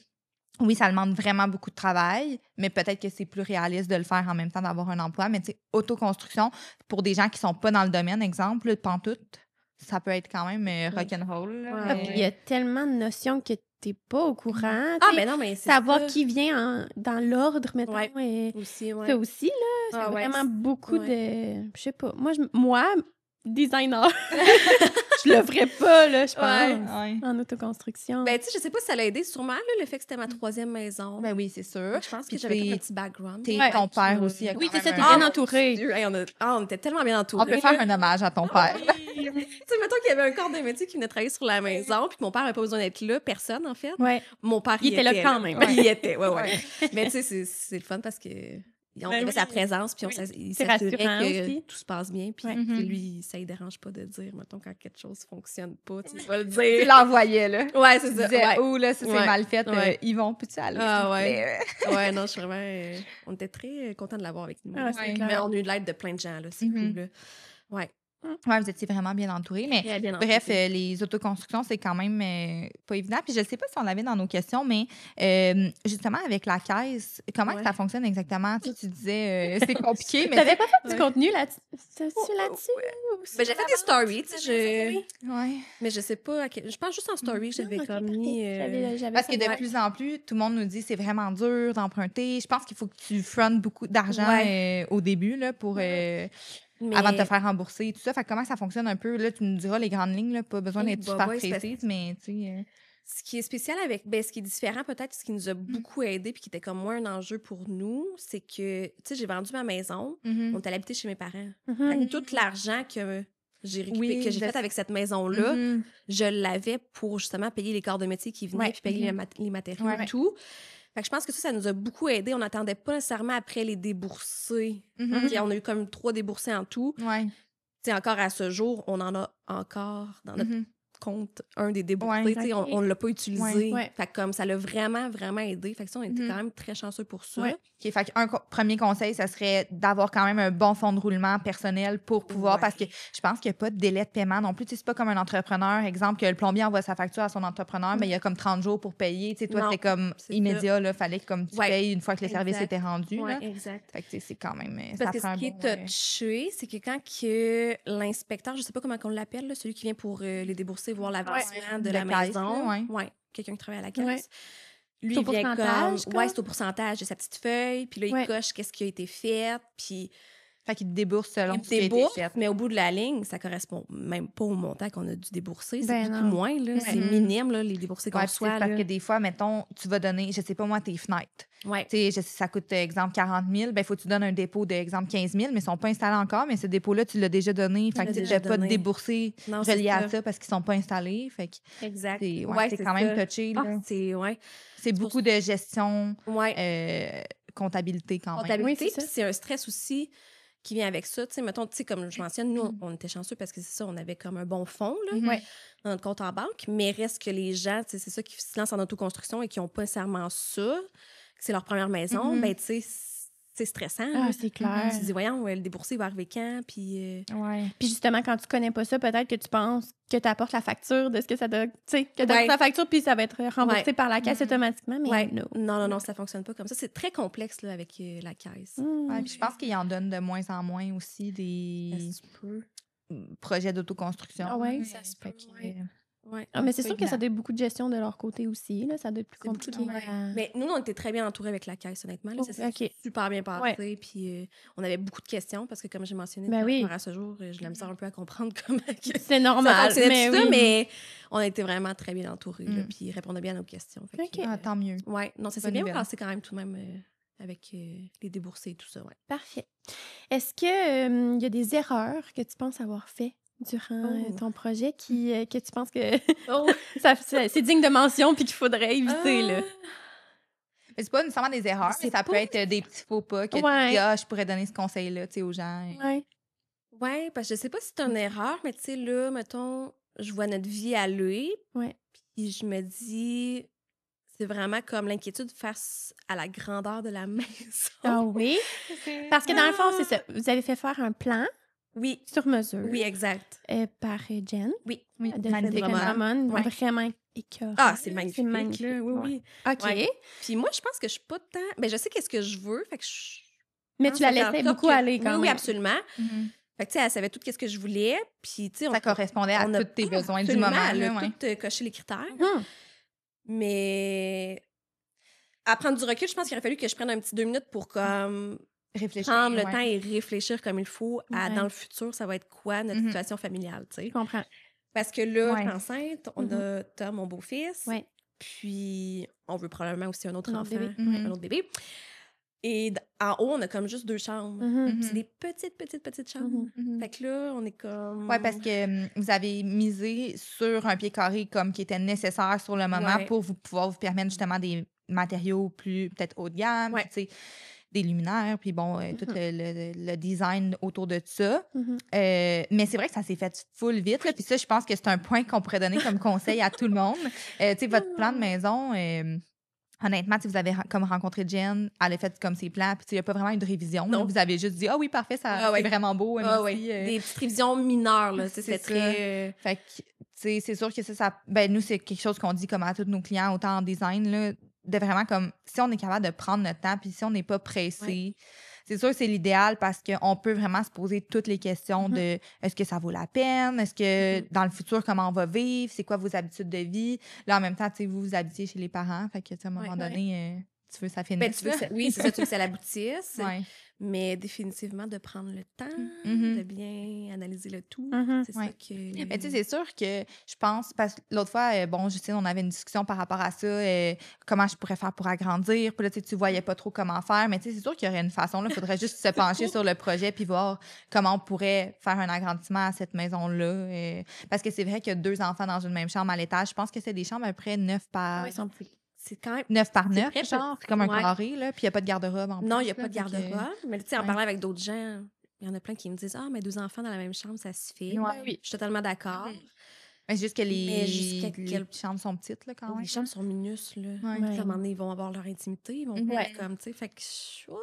oui, ça demande vraiment beaucoup de travail, mais peut-être que c'est plus réaliste de le faire en même temps d'avoir un emploi. Mais tu sais, autoconstruction, pour des gens qui sont pas dans le domaine, exemple, là, pantoute, ça peut être quand même rock'n'roll. là. Ah, puis il y a tellement de notions que t'es pas au courant. Ah, tu sais, mais non, mais c'est savoir ça. qui vient dans l'ordre, mettons. Ouais. Et Aussi, ouais. ça aussi, là, c'est Ah, ouais. vraiment beaucoup Ouais. de... Je sais pas. Moi, designer, je le ferais pas, là, je pense, Ouais. en autoconstruction. Ben, tu sais, je sais pas si ça l'a aidé sûrement, là, le fait que c'était ma 3e maison. Ben oui, c'est sûr. Je pense que Puis j'avais t'es- comme un petit background. Ton père aussi. a Oui, quand c'est ça, même t'es un- bien entourée. Dieu, hey, on était tellement bien entourés. On peut faire un hommage à ton père. Tu sais, mettons qu'il y avait un corps de métier qui venait travailler sur la maison, puis que mon père n'avait pas besoin d'être là, personne, en fait. Ouais. Mon père, Il était là quand même. Il y était, ouais. Mais tu sais, c'est le fun parce que on Ben avait oui. sa présence, puis Oui. il C'est s'assurait rassurant que aussi. tout se passe bien, puis Ouais. tu sais, Mhm. lui, ça ne dérange pas de dire, mettons, quand quelque chose ne fonctionne pas, tu vas le Tu dire. l'envoyais, là. Ouais, Tu c'est ça. disais, Ouais. oh, là, ça, c'est Ouais. mal fait. Ouais. Ils vont plus aller. Ah, s'il vous ouais. plaît. Ouais, non, je suis vraiment... on était très contents de l'avoir avec nous. Ah, c'est Ouais. clair. Mais on a eu de l'aide de plein de gens, là, c'est Mhm. cool, là. Ouais. Ouais, vous étiez vraiment bien entourés. Mais Très bien bref, entourés. les autoconstructions, c'est quand même pas évident. Puis je ne sais pas si on l'avait dans nos questions, mais justement, avec la caisse, comment que ça fonctionne exactement? Tu disais, c'est compliqué, mais... T'avais pas fait du Ouais. contenu là-dessus? là-dessus? Ben, j'ai fait des stories, tu sais, Ouais. mais je sais pas, je pense juste en story que j'avais Ok, comme parfait. mis... J'avais Parce que ça. de plus en plus, tout le monde nous dit que c'est vraiment dur d'emprunter. Je pense qu'il faut que tu frontes beaucoup d'argent au début là, pour, mais- avant de te faire rembourser et tout ça. Fait que comment ça fonctionne un peu? Là, tu nous diras les grandes lignes, là, pas besoin Oh, d'être bah, super ouais, c'est précise, mais tu sais... Ce qui est spécial avec... Ben, ce qui est différent peut-être, ce qui nous a beaucoup aidé puis qui était comme moins un enjeu pour nous, c'est que, tu sais, j'ai vendu ma maison, on est allé habiter chez mes parents. Fait que tout l'argent que j'ai récupéré, Oui, que j'ai je fait sais. avec cette maison-là, Mhm. je l'avais pour justement payer les corps de métier qui venaient Ouais. puis payer les matériaux Ouais. et tout. Fait que je pense que ça nous a beaucoup aidé. On n'attendait pas nécessairement après les déboursés. Mhm. Puis on a eu comme 3 déboursés en tout. Ouais. Tu sais, encore à ce jour, on en a encore dans notre Mhm. contre un des déboursés. Ouais, tu sais, ok. on l'a pas utilisé. Ouais. Fait que comme ça l'a vraiment, vraiment aidé. Fait que ça, on était quand même très chanceux pour ça. Ouais. OK, fait qu'un premier conseil, ça serait d'avoir quand même un bon fonds de roulement personnel pour pouvoir, Ouais. parce que je pense qu'il n'y a pas de délai de paiement non plus. Tu sais, c'est pas comme un entrepreneur, exemple, que le plombier envoie sa facture à son entrepreneur, mais il y a comme 30 jours pour payer. Tu sais, toi, Non, c'était comme c'est immédiat, là, fallait que comme tu Ouais. payes une fois que le service Exact. était rendu. Ouais, Là. exact. Fait que tu sais, c'est quand même... Parce ça que prend ce qui un bon, est touché, c'est que quand que l'inspecteur, je sais pas comment on l'appelle, là, celui qui vient pour les débourser, voir l'avancement de de la caisse, maison. là, ouais. Ouais, quelqu'un qui travaille à la caisse. Ouais. Lui, C'est il au vient pourcentage, comme... quoi? Ouais, c'est au pourcentage de sa petite feuille. Puis là, il Ouais. coche qu'est-ce qui a été fait. Puis Fait qu'il te débourse selon il ce qui a été débourse, fait. mais au bout de la ligne, ça correspond même pas au montant qu'on a dû débourser. C'est Ben beaucoup non. moins, là. C'est Mhm. minime, là, les déboursés qu'on Ouais, puis c'est reçoit. parce là. que des fois, mettons, tu vas donner, je sais pas moi, tes fenêtres. Ouais. Tu sais, ça coûte, exemple, 40 000. Ben, il faut que tu donnes un dépôt de, exemple, 15 000, mais ils sont pas installés encore. Mais ce dépôt-là, tu l'as déjà donné. Fait que l'as tu déjà n'as pas de donné. déboursé Non, c'est relié à ça. ça parce qu'ils sont pas installés. Fait que Exact. c'est quand même ça. touché. Ah, Là. c'est... Ouais. C'est pour beaucoup de gestion, Ouais. comptabilité quand même. Comptabilité, Oui, c'est puis ça. c'est un stress aussi qui vient avec ça. Tu sais, mettons, tu sais, comme je mentionne, nous, on était chanceux parce que c'est ça, on avait comme un bon fonds, là, Mhm. Ouais. dans notre compte en banque, mais reste que les gens, tu sais, c'est ça, qui se lancent en autoconstruction et qui n'ont pas nécessairement ça, que c'est leur première maison, Mhm. ben, tu sais, c'est stressant. Ah, là. c'est clair. Tu te dis, voyons, le débourser va arriver quand, puis... Ouais. Puis justement, quand tu connais pas ça, peut-être que tu penses que tu apportes la facture de ce que ça doit. Tu sais, que tu apportes Ouais. la facture, puis ça va être remboursé Ouais. par la caisse Mhm. automatiquement, mais Ouais. non. Non, ça fonctionne pas comme ça. C'est très complexe, là, avec la caisse. Ouais, puis je pense qu'ils en donnent de moins en moins aussi Ça des se peut. projets d'autoconstruction. Ah ouais, ça se Fait peut, que, ouais. Ouais. Ah, mais c'est pas sûr que ça évident. doit être beaucoup de gestion de leur côté aussi. Là. Ça doit être plus C'est beaucoup de- compliqué. à- Mais nous, on était très bien entourés avec la caisse, honnêtement. Là, ça s'est OK. super bien passé. Puis on avait beaucoup de questions parce que, comme j'ai mentionné, Ben oui. à ce jour, j'ai la misère un peu à comprendre comment que C'est ça normal. fonctionnait Mais tout ça, oui. mais on a été vraiment très bien entourés. Là, Mm. puis ils répondaient bien à nos questions. Fait que, OK. Ah, tant mieux. ouais, non, ça s'est Bonne bien nouvelle. passé quand même tout de même avec les déboursés et tout ça. Ouais. Parfait. Est-ce que y a des erreurs que tu penses avoir fait durant Oh. ton projet que tu penses que Oh! c'est digne de mention puis qu'il faudrait éviter? Là? Mais c'est pas nécessairement des erreurs, C'est mais ça pas- peut être des petits faux pas que tu Ouais. dis, ah, je pourrais donner ce conseil-là, tu sais, aux gens. Ouais. Ouais, parce que je sais pas si c'est une erreur, mais tu sais, là, mettons, je vois notre vie aller. Ouais. Puis je me dis, c'est vraiment comme l'inquiétude face à la grandeur de la maison. Ah oui? Parce que dans le fond, c'est ça. Vous avez fait faire un plan Oui, sur mesure oui, exact. par Jen Oui. Oui, de magnifique. Frédéric Ramon. Ouais. Vraiment écœurant. Ah, c'est magnifique. C'est magnifique. là, oui, Ouais. oui. OK. Ouais. Puis moi, je pense que je suis pas tant... Ben, je sais qu'est-ce que je veux, fait que Mais pense tu la que ça fait en laissais sorte beaucoup que- aller quand oui, même. Oui, absolument. Mhm. Fait que, tu sais, elle savait tout ce que je voulais. Puis, tu sais, Ça correspondait à on a- tous tes besoins du absolument, moment. elle Là, a ouais. tout coché les critères. Mhm. Mais à prendre du recul, je pense qu'il aurait fallu que je prenne un petit 2 minutes pour comme Réfléchir. prendre le ouais. temps et réfléchir comme il faut à Ouais. dans le futur, ça va être quoi notre Mhm. situation familiale, tu sais. Je comprends. Parce que là, Ouais. je suis enceinte, on Mhm. a Tom, mon beau-fils, Ouais. puis on veut probablement aussi un autre Un autre enfant, bébé. Mhm. un autre bébé. Et en haut, on a comme juste 2 chambres. Mhm. Puis c'est des petites chambres. Mhm. Mhm. Fait que là, on est comme... Oui, parce que vous avez misé sur un pied carré comme qui était nécessaire sur le moment Ouais. pour pouvoir vous permettre justement des matériaux plus peut-être haut de gamme, Ouais. puis, tu sais, des luminaires, puis bon, tout le design autour de ça. Mhm. Mais c'est vrai que ça s'est fait full vite. Là, puis ça, je pense que c'est un point qu'on pourrait donner comme conseil à tout le monde. Tu sais, votre plan de maison... honnêtement, si vous avez comme rencontré Jen, elle a fait comme ses plans, puis il n'y a pas vraiment eu de révision. là. Non. Vous avez juste dit, ah oui, parfait, ça, Ah ouais. c'est vraiment beau. Ah merci. ouais. Des petites révisions mineures, là. C'est C'était ça. très... Fait que, tu sais, c'est sûr que ça ben, nous, c'est quelque chose qu'on dit comme à tous nos clients, autant en design, là, de vraiment comme, si on est capable de prendre notre temps, puis si on n'est pas pressé, c'est sûr que c'est l'idéal parce qu'on peut vraiment se poser toutes les questions de est-ce que ça vaut la peine? Est-ce que dans le futur, comment on va vivre? C'est quoi vos habitudes de vie? Là, en même temps, tu sais, vous habitiez chez les parents, fait que, tu sais, à un moment Ouais. donné, tu veux que ça finisse. Ben, tu veux que ça- oui, c'est ça, tu veux que ça l'aboutisse. Ouais. Mais définitivement, de prendre le temps, Mhm. de bien analyser le tout. Mhm. C'est Ouais. ça que... Mais tu sais, c'est sûr que je pense, parce que l'autre fois, bon, Justine, on avait une discussion par rapport à ça, comment je pourrais faire pour agrandir. Puis là, tu sais, tu voyais pas trop comment faire. Mais tu sais, c'est sûr qu'il y aurait une façon. Il faudrait juste se pencher sur le projet puis voir comment on pourrait faire un agrandissement à cette maison-là. Parce que c'est vrai qu'il y a 2 enfants dans une même chambre à l'étage. Je pense que c'est des chambres à peu près 9 par... Ouais, ils sont petits. C'est quand même... 9 par c'est 9, très genre. petit. C'est comme un Ouais. carré, là. Puis il n'y a pas de garde-robe en plus. Non, il n'y a là, pas de fait que- garde-robe. Mais tu sais, en Ouais. parlant avec d'autres gens, il y en a plein qui me disent « Ah, mais 2 enfants dans la même chambre, ça se fait. Ouais. Oui. Je suis totalement d'accord. Mais c'est juste que Mais jusqu'à les quel- chambres sont petites, là, quand même. Les chambres sont minuscules, là. Ouais. Puis Ouais. à un moment donné, ils vont avoir leur intimité, ils vont Mhm. pas être comme, tu sais, fait que... Ouais,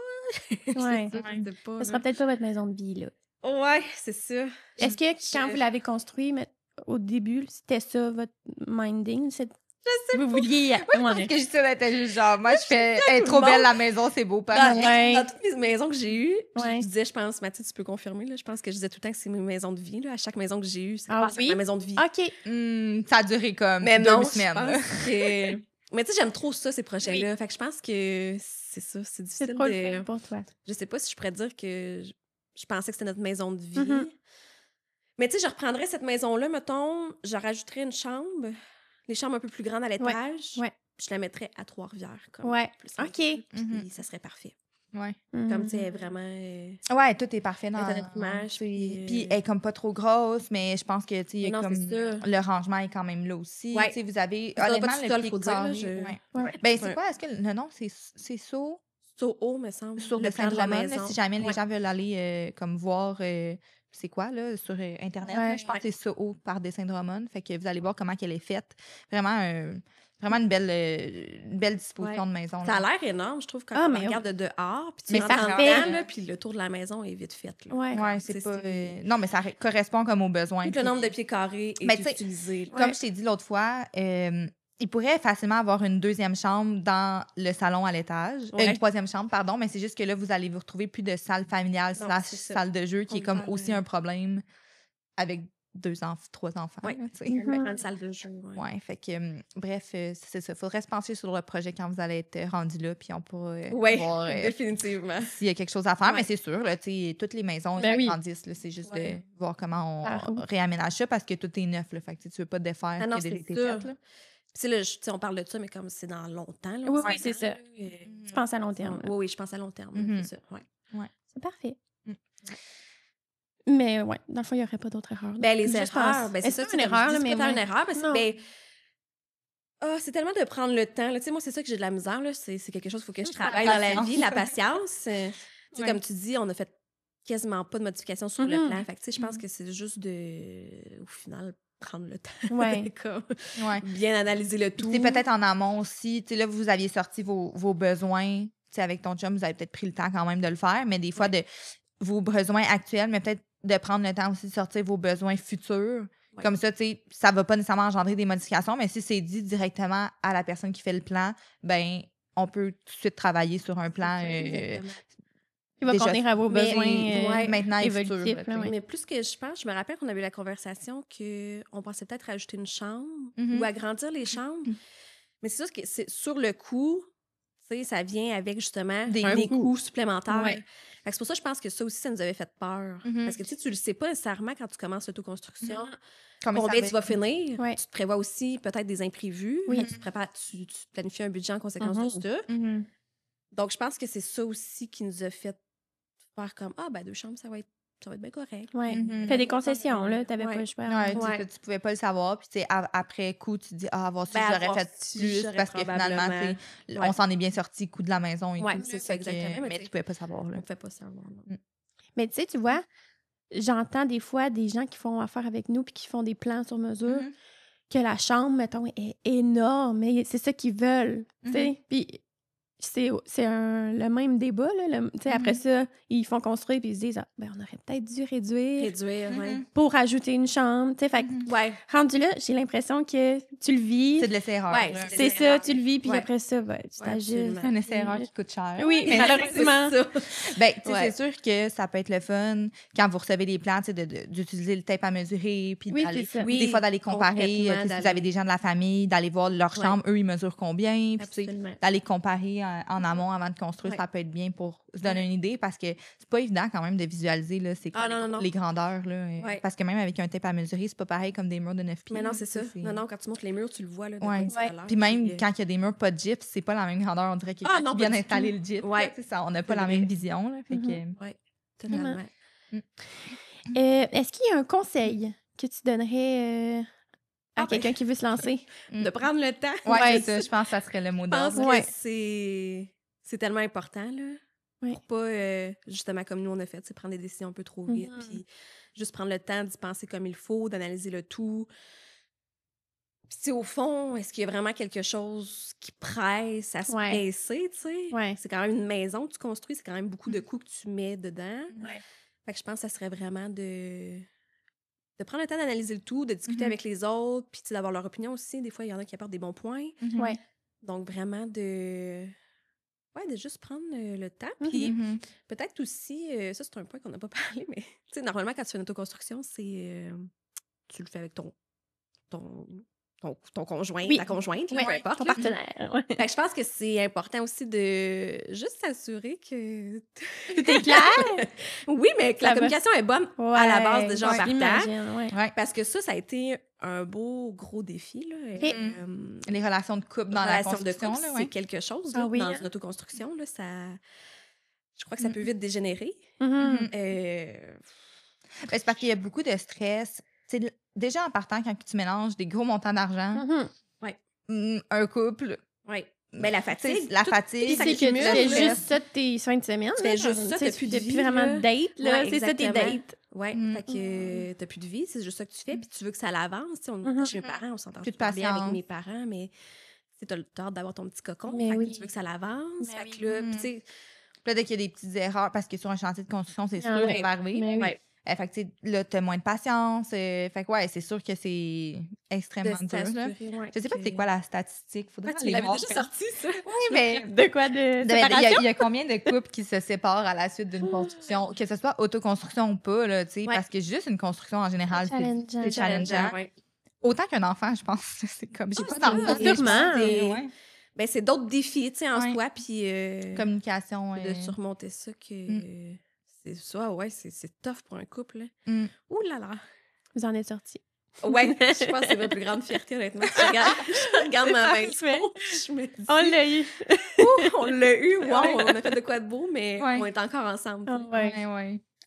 Ouais. c'est ça, je sais pas, Ce sera là. peut-être pas votre maison de vie, là. Ouais, c'est ça. Est-ce que quand vous l'avez construit, au début, c'était ça votre minding? Vous vouliez... Parce que je suis était juste genre, moi, je fais, elle est tout trop le belle monde. la maison, c'est beau, pas. Ouais. Dans toutes les maisons que j'ai eues, Ouais. je disais, je pense, Mathilde, tu peux confirmer, là, je pense que je disais tout le temps que c'est mes maisons de vie, là. À chaque maison que j'ai eue, c'est oui? ma maison de vie. OK. Ça a duré comme Mais 2 non, semaines. je là. pense que... Mais tu sais, j'aime trop ça, ces projets-là. Fait que je pense que c'est ça, c'est C'est difficile trop le de... fun pour toi. Je sais pas si je pourrais dire que je pensais que c'était notre maison de vie. Mhm. Mais tu sais, je reprendrais cette maison-là, mettons, je rajouterais une chambre, les chambres un peu plus grandes à l'étage. Ouais. Puis je la mettrais à Trois-Rivières. Comme Ouais. plus en OK. ville, puis Mhm. ça serait parfait. Ouais. Comme tu sais, elle est Mhm. vraiment... Ouais, tout est parfait dans Elle est à notre image, Puis puis, elle est comme pas trop grosse, mais je pense que, tu sais, il y a non, comme c'est ça. le rangement est quand même là aussi. Ouais. Tu sais, vous avez Ça doit honnêtement pas tout le seul, pied faut dire, là, carré. je- Ouais. Ouais. Ben c'est Ouais. quoi? Est-ce que le nom c'est Saut Soho, me semble. sur le de plan de la Saint-Romain, là, maison. si jamais les Ouais. gens veulent aller comme voir c'est quoi là sur internet, là, Ouais. je pense que c'est Soho par des Saint-Romain, fait que vous allez voir comment qu'elle est faite. Vraiment une belle disposition de maison. Ça a là. l'air énorme, je trouve, quand Ah, on mais regarde de dehors. Puis tu Mais rentres en parfait. dedans, là, puis le tour de la maison est vite fait. Là. Ouais. Ouais, c'est pas non mais ça correspond comme aux besoins. Tout Puis- le nombre de pieds carrés Mais est tu sais, utilisé. là. Comme je t'ai dit l'autre fois, il pourrait facilement avoir une deuxième chambre dans le salon à l'étage. Ouais. Une troisième chambre, pardon, mais c'est juste que là, vous allez vous retrouver plus de salle familiale Non, slash c'est ça. salle de jeu, qui est comme On aussi parle, un problème avec 3 enfants. Ouais. là, tu sais. Une Mhm. grande salle de jeu. Ouais. Ouais, fait que, bref, c'est ça. Faudrait se pencher sur le projet quand vous allez être rendu là, puis on pourra Ouais, voir définitivement. s'il y a quelque chose à faire. Ouais. Mais c'est sûr, là, tu sais, toutes les maisons Ben oui. s'agrandissent, là, c'est juste Ouais. de voir comment Ah, on oui. réaménage ça parce que tout est neuf, là, fait que tu sais, tu veux pas défaire Ah non, ce qui a c'est déjà été sûr. fait, là. Puis là, tu sais, on parle de ça, mais comme c'est dans longtemps. Là, Oui, on oui, c'est s'entend, ça. là, Tu penses à long terme. Oui, oui, je pense à long terme. Mhm. C'est ça. Ouais. C'est parfait. Mm. Mais ouais, dans le fond, il n'y aurait pas d'autre erreur. Ben, les Juste erreurs, pense- ben, c'est ça. pas une erreur, là, mais c'est pas ouais. une erreur, parce Non. que, ben, c'est tellement de prendre le temps. là. Tu sais, moi, c'est ça que j'ai de la misère. Là. C'est quelque chose qu'il faut que je travaille dans la vie, la patience. Tu sais, Ouais. comme tu dis, on a fait quasiment pas de modifications sur le Mhm. plan. Fait que, tu sais, je pense Mhm. que c'est juste au final, prendre le temps. Ouais. Comme, Ouais. bien analyser le tout. C'est peut-être en amont aussi. Tu sais, là, vous aviez sorti vos besoins. Tu sais, avec ton chum, vous avez peut-être pris le temps quand même de le faire, mais des fois, de vos besoins actuels, mais peut-être de prendre le temps aussi de sortir vos besoins futurs. Ouais. Comme ça, tu sais, ça va pas nécessairement engendrer des modifications, mais si c'est dit directement à la personne qui fait le plan, ben on peut tout de suite travailler sur un plan Exactement. Il va déjà- convenir à vos mais- besoins ouais, maintenant et évolutifs. futur, là, tu sais. ouais. Mais plus que je pense, je me rappelle qu'on avait eu la conversation qu'on pensait peut-être rajouter une chambre Mhm. ou agrandir les chambres. Mais c'est sûr que c'est sur le coup, tu sais, ça vient avec justement Des des coûts. coûts supplémentaires. Ouais. Fait que c'est pour ça que je pense que ça aussi, ça nous avait fait peur. Mhm. Parce que tu le sais pas nécessairement quand tu commences l'autoconstruction. Combien ça Combien va tu vas être? finir. Ouais. Tu te prévois aussi peut-être des imprévus. Oui. Fait que tu te prépares, tu planifies un budget en conséquence de Mhm. ça. Mhm. Donc, je pense que c'est ça aussi qui nous a fait faire comme ah, ben 2 chambres, ça va être bien correct. Ouais. Mhm. Fais des concessions, là. T'avais Ouais. pas le choix. Ouais, Ouais. tu pouvais pas le savoir. Puis, tu sais, après coup, tu te dis, avoir su, Ben, j'aurais avoir fait su, plus j'aurais parce que finalement, probablement- tu sais, Ouais. on s'en est bien sorti, coût de la maison et Ouais, tout. c'est là. ça, Fait que- exactement, mais Mais tu tu pouvais pas savoir, là. On ne fait pas savoir. non. Mais tu sais, tu vois, j'entends des fois des gens qui font affaire avec nous puis qui font des plans sur mesure, Mhm. que la chambre, mettons, est énorme, mais c'est ça qu'ils veulent, tu sais. Puis c'est le même débat, là. Tu sais, après ça, ils font construire puis ils se disent, ah, ben, on aurait peut-être dû réduire Réduire, ouais. Mhm. pour ajouter une chambre, tu sais. Fait que, Ouais. rendu là, j'ai l'impression que tu le vis. C'est de l'essai-erreur. Ouais, là. c'est C'est ça, tu le vis, puis Ouais. après ça, ben, tu Ouais, t'ajustes. absolument. C'est un essai-erreur qui coûte cher. Oui, mais malheureusement. C'est ça. ben, tu sais, Ouais. c'est sûr que ça peut être le fun quand vous recevez des plans, tu sais, d'utiliser le tape à mesurer, puis Oui, d'aller- c'est ça. des fois d'aller comparer, complètement, tu sais, si vous d'aller- avez des gens de la famille, d'aller voir leur Ouais. chambre, eux, ils mesurent combien, puis tu sais, Absolument. d'aller comparer en amont avant de construire, Ouais. ça peut être bien pour se donner une idée parce que c'est pas évident quand même de visualiser là, c'est quoi Ah, non, non. les grandeurs. Là, Ouais. parce que même avec un tape à mesurer, c'est pas pareil comme des murs de 9 pieds. Mais non, là, c'est ça. tu sais, Non, non, quand tu montes les murs, tu le vois. Là, de Ouais. quoi ça a l'air. Puis même Puis, quand il y a des murs pas de gyps, c'est pas la même grandeur. On dirait qu'il Ah, non, bien pas du installer tout. le gyps. Ouais. Là, tu sais, ça, on n'a pas C'est la vrai. même vision. Là, fait Mhm. Ouais, totalement. Est-ce qu'il y a un conseil que tu donnerais à Ah, quelqu'un qui veut se lancer? De prendre le temps. que... Ouais, Ouais. c'est ça. Je pense que ça serait le mot Je pense d'ordre. Ouais. que c'est tellement important, là. Ouais. Pour pas, justement, comme nous, on a fait, c'est prendre des décisions un peu trop vite, Mhm. puis juste prendre le temps d'y penser comme il faut, d'analyser le tout. Puis au fond, est-ce qu'il y a vraiment quelque chose qui presse à se presser, tu sais? Ouais. C'est quand même une maison que tu construis, c'est quand même beaucoup de coûts que tu mets dedans. Ouais. Fait que je pense que ça serait vraiment de prendre le temps d'analyser le tout, de discuter avec les autres, puis d'avoir leur opinion aussi. Des fois, il y en a qui apportent des bons points. Ouais. Donc, vraiment de juste prendre le temps. Puis peut-être aussi, ça, c'est un point qu'on n'a pas parlé, mais tu sais, normalement, quand tu fais une autoconstruction, c'est tu le fais avec ton conjoint, ta conjointe, peu importe. Ton partenaire. Ouais. Fait que je pense que c'est important aussi de juste s'assurer que Tout est clair? Oui, mais que la communication est bonne à la base déjà en partant. Ouais. Parce que ça a été un beau gros défi. Là. Les relations de couple dans la construction, de couple, c'est quelque chose. Là, dans une autoconstruction, là, je crois que ça peut vite dégénérer. C'est parce qu'il y a beaucoup de stress. C'est déjà en partant, quand tu mélanges des gros montants d'argent, un couple. Oui. Mais la fatigue. Puis c'est que tu fais juste ça de tes fins de semaine. Tu fais juste ça, t'as plus de vie. Vraiment de date, là. C'est ça, tes dates. Oui, fait que t'as plus de vie, c'est juste ça que tu fais, puis tu veux que ça l'avance. Chez mes parents, on s'entend plus de bien patience avec mes parents, mais t'as le temps d'avoir ton petit cocon. Mais fait que tu veux que ça l'avance. Fait que là, tu sais. Là, dès qu'il y a des petites erreurs, parce que sur un chantier de construction, c'est sûr que ça va arriver. Fait que, là, t'as moins de patience. Fait que, c'est sûr que c'est extrêmement dur. Là. Je sais pas c'est quoi la statistique. Faudrait tu l'avais déjà sorti, ça. Oui, mais de quoi? Il y a combien de couples qui se séparent à la suite d'une construction, que ce soit autoconstruction ou pas, là, tu sais, parce que juste une construction, en général, c'est challengeant. Autant qu'un enfant, je pense. C'est comme, j'ai pas d'enfant. Sûrement. Ben, c'est d'autres défis, tu sais, en soi, puis... communication. De surmonter ça que... C'est ça, c'est tough pour un couple. Ouh là là! Vous en êtes sortis. Ouais, je pense que c'est ma plus grande fierté, honnêtement. Je regarde ma main. Je me dis... On l'a eu! On l'a eu, wow! On a fait de quoi de beau, mais on est encore ensemble.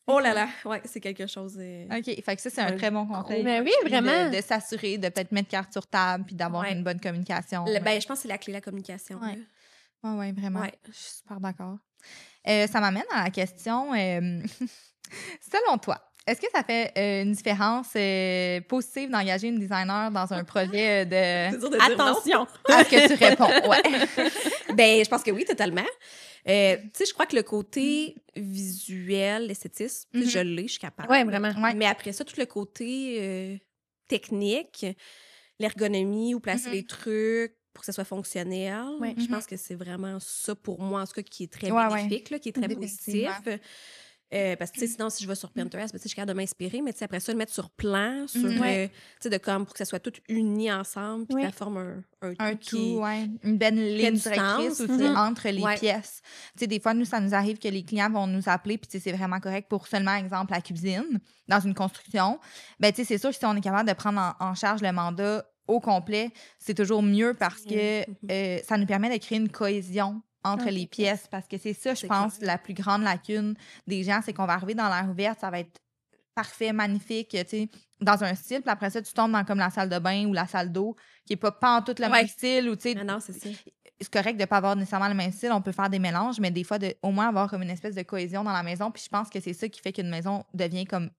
Oh là là! Ouais, c'est quelque chose... OK, fait que ça, c'est un très bon conseil. Mais oui, vraiment! De s'assurer, de peut-être mettre carte sur table, puis d'avoir une bonne communication. Ben, je pense que c'est la clé, la communication. Oui, vraiment. Je suis super d'accord. Ça m'amène à la question, selon toi, est-ce que ça fait une différence positive d'engager une designer dans un projet de... Attention! À ce que tu réponds, Ben, je pense que oui, totalement. Tu sais, je crois que le côté visuel, l'esthétisme, je l'ai, je suis capable. Oui, vraiment. Mais après ça, tout le côté technique, l'ergonomie, où placer les trucs, pour que ça soit fonctionnel. Je pense que c'est vraiment ça pour moi, en tout cas, qui est très bénéfique, là, qui est très positif. Parce que, tu sais, sinon, si je vais sur Pinterest, ben, je suis capable de m'inspirer, mais après ça, le mettre sur plan, sur, tu sais, de comme pour que ça soit tout uni ensemble, puis que ça forme un tout. Une belle ligne directrice aussi entre les pièces. Tu sais, des fois, nous, ça nous arrive que les clients vont nous appeler, puis c'est vraiment correct pour seulement, exemple, la cuisine, dans une construction. Ben, tu sais, c'est sûr que si on est capable de prendre en charge le mandat au complet, c'est toujours mieux parce que ça nous permet de créer une cohésion entre les pièces, parce que c'est ça, je pense, la plus grande lacune des gens, c'est qu'on va arriver dans l'air ouverte, ça va être parfait, magnifique, tu sais, dans un style, puis après ça, tu tombes dans comme la salle de bain ou la salle d'eau, qui est pas en tout le même style, ou tu sais... Non, c'est ça. C'est correct de ne pas avoir nécessairement le même style, on peut faire des mélanges, mais des fois, au moins avoir comme une espèce de cohésion dans la maison, puis je pense que c'est ça qui fait qu'une maison devient comme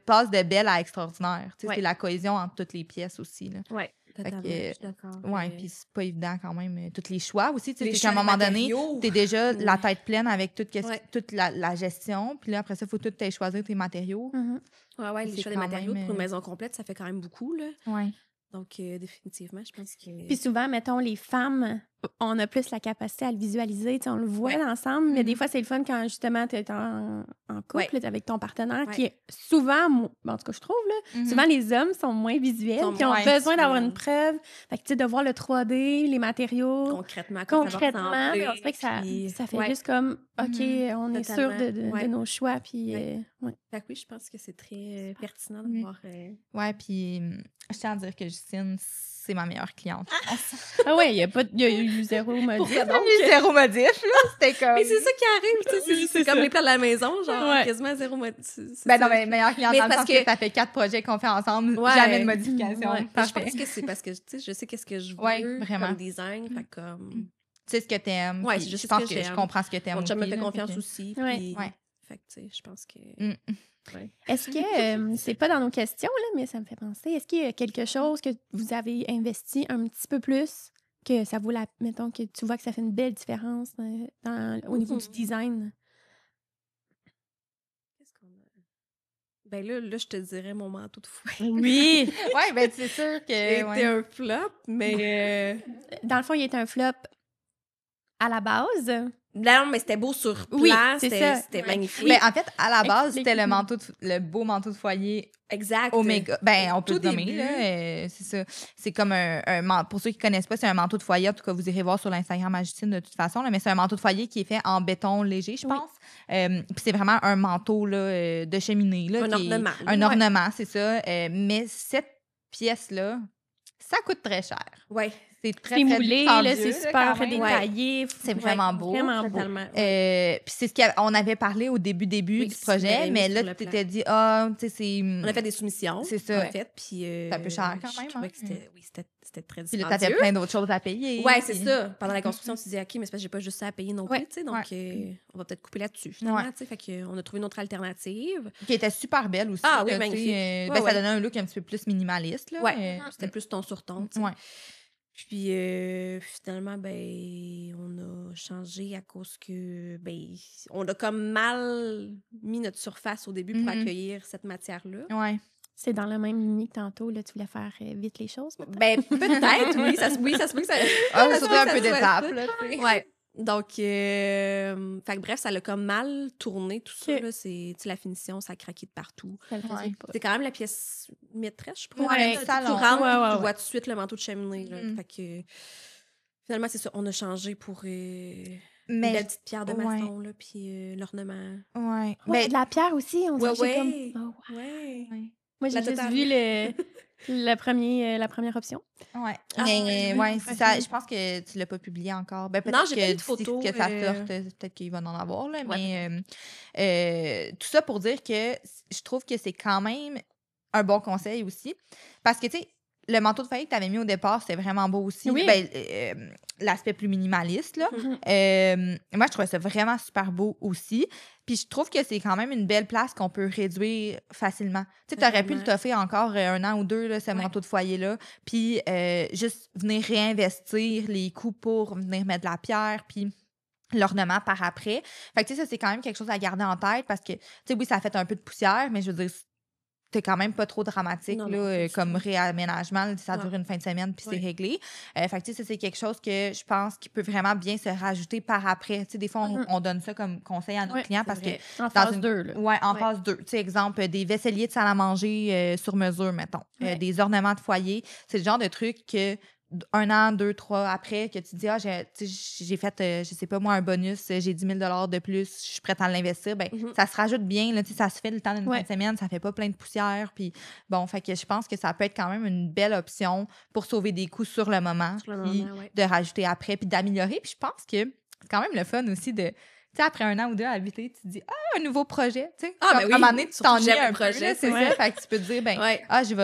passe de belle à extraordinaire. Tu sais, c'est la cohésion entre toutes les pièces aussi. Oui, totalement, je suis d'accord. Oui, puis c'est pas évident quand même. Tous les choix aussi. Tu sais, qu'à un moment donné, t'es déjà la tête pleine avec toute la gestion. Puis là, après ça, il faut tout choisir tes matériaux. Oui, les choix des matériaux pour une maison complète, ça fait quand même beaucoup. Oui. Donc, définitivement, je pense que... Puis souvent, mettons, les femmes, on a plus la capacité à le visualiser, on le voit ensemble, mais des fois, c'est le fun quand, justement, tu es en couple avec ton partenaire, qui est souvent, en tout cas, je trouve, là, souvent, les hommes sont moins visuels, qui ont besoin d'avoir une preuve. Fait que, tu sais, de voir le 3D, les matériaux... Concrètement, on dirait que ça fait juste comme, OK, on est sûr de nos choix, puis... Fait que oui, je pense que c'est très pertinent de voir... Oui, puis je tiens à dire que Justine, c'est ma meilleure cliente. Oui, il y a eu zéro modif. Zéro modif, là. C'était comme... Mais c'est ça qui arrive, c'est comme les plans de la maison, genre quasiment zéro modif. Ben non, mais meilleure cliente dans le sens que ça fait 4 projets qu'on fait ensemble, jamais de modification. Je pense que c'est parce que, tu sais, je sais qu'est-ce que je veux comme design, fait comme... Tu sais ce que t'aimes. Oui, je pense que je comprends ce que t'aimes. Mon chum me fait confiance aussi. Oui. Fait que, tu sais, je pense que... Ouais. Est-ce que, c'est pas dans nos questions, là, mais ça me fait penser, est-ce qu'il y a quelque chose que vous avez investi un petit peu plus, que ça vaut la... Mettons que tu vois que ça fait une belle différence au niveau du design? Qu'est-ce qu'on a? Ben là, je te dirais mon manteau de foyer. Oui! Ouais, ben c'est sûr Il a que... été un flop, mais... Dans le fond, il était un flop à la base. Non, mais c'était beau sur plan, Oui, c'est ça. c'était Ouais. magnifique. Ben, en fait, à la base, c'était Explique-nous. le beau manteau de foyer Exact. Omega. Ben, on peut Tout le nommer, début. là. C'est ça. C'est comme un manteau. Pour ceux qui connaissent pas, c'est un manteau de foyer. En tout cas, vous irez voir sur l'Instagram à Justine de toute façon, là, mais c'est un manteau de foyer qui est fait en béton léger, je Oui. pense. Puis c'est vraiment un manteau là, de cheminée. Là, Un ornement. Un Ouais. ornement, c'est ça. Mais cette pièce-là, ça coûte très cher. Ouais. C'est très, C'est très moulé, dispendieux, là, c'est là, super quand même. détaillé. C'est vraiment beau. Vraiment beau. Totalement. Puis c'est ce qu'on avait parlé au début Oui, du qui projet, serait mais mis là, sur le tu plan. t'étais dit, tu sais, c'est. On a fait des soumissions. C'est ça. En fait, puis... C'est un peu cher quand même, Je trouvais hein. que c'était très Puis là, dispendieux. t'avais plein d'autres choses à payer. Ouais, c'est puis- ça. Pendant la construction, on s'est dit, OK, mais c'est parce que j'ai pas juste ça à payer non Ouais. plus, tu sais. Donc, on va peut-être couper là-dessus, Ouais. finalement, tu sais. Fait qu'on a trouvé une autre alternative. Qui était super belle aussi. Ah oui, là, tu sais, magnifique. Ouais, ça ouais. donnait un look un petit peu plus minimaliste. Là, Ouais. C'était plus ton sur ton, tu sais. Ouais. Puis, finalement, ben, on a changé à cause que, ben, on a comme mal mis notre surface au début pour Mhm. accueillir cette matière-là. Ouais. C'est dans la même lignée que tantôt, là, tu voulais faire vite les choses, peut-être? Ben, peut-être, oui. Ça se peut que ça... Ah, ça ça se fait un peut peu que ça soit d'étape, ça. là, tu sais. Ouais. Donc, fait que bref, ça l'a comme mal tourné, tout ça. Ok. Là, c'est, tu sais, la finition, ça a craqué de partout. Ça le faisait Ouais. pas. C'est quand même la pièce maîtresse, je crois. Ouais, Tu salon. rentres, Ouais. tu vois tout de suite le manteau de cheminée. Là. Mhm. Fait que finalement, c'est ça. On a changé pour une Mais belle petite pierre de ouais. maçon, là, puis l'ornement. Ouais. Ouais, Mais de la pierre aussi, on Ouais, dirait ouais. comme... Oh, Ouais. ouais. moi, j'ai La juste totale. vu la première option. Ouais. Ah, Mais oui, ouais, c'est ça. franchement. Je pense que tu l'as pas publié encore. Ben, Non, peut-être j'ai que pas mis de d'ici photos, que ça sorte, peut-être qu'il va en avoir. Là, Ouais, mais tout ça pour dire que je trouve que c'est quand même un bon conseil aussi. Parce que, tu sais, le manteau de foyer que tu avais mis au départ, c'était vraiment beau aussi. Oui. Ben, l'aspect plus minimaliste, là. Moi, je trouvais ça vraiment super beau aussi. Puis je trouve que c'est quand même une belle place qu'on peut réduire facilement. Tu sais, t'aurais pu le toffer encore 1 an ou 2, là, ce manteau de foyer-là. Puis juste venir réinvestir les coûts pour venir mettre de la pierre, puis l'ornement par après. Fait que, tu sais, ça, c'est quand même quelque chose à garder en tête parce que, tu sais, oui, ça a fait un peu de poussière, mais je veux dire, c'est quand même pas trop dramatique Non, là, non, pas du comme tout. réaménagement. Là, ça Ouais. dure une fin de semaine puis c'est Ouais. réglé. Fait que, tu sais, ça, c'est quelque chose que je pense qui peut vraiment bien se rajouter par après. Tu sais, des fois, on donne ça comme conseil à nos Ouais, clients c'est parce vrai. En dans phase une- 2, là. que, ouais, en Ouais. phase 2. Tu sais, exemple, des vaisseliers de salle à manger sur mesure, mettons. Ouais. Des ornements de foyer. C'est le genre de truc que 1 an, 2, 3 après, que tu dis, j'ai fait, je sais pas moi, un bonus, j'ai 10 000 de plus, je suis prête à l'investir, ben, ça se rajoute bien, là, tu sais, ça se fait le temps d'une fin de semaine, ça fait pas plein de poussière, puis bon, fait que je pense que ça peut être quand même une belle option pour sauver des coûts sur le moment, Sur le puis moment, ouais. de rajouter après, puis d'améliorer, puis je pense que c'est quand même le fun aussi de... Tu sais, après 1 an ou 2 à habiter, tu te dis, un nouveau projet, tu sais. Ah, Comme, ben oui, à un moment donné, tu surtout que t'ennuies j'aime un le projet, projet, c'est ouais. ça. Fait que tu peux te dire, ben, Ouais. je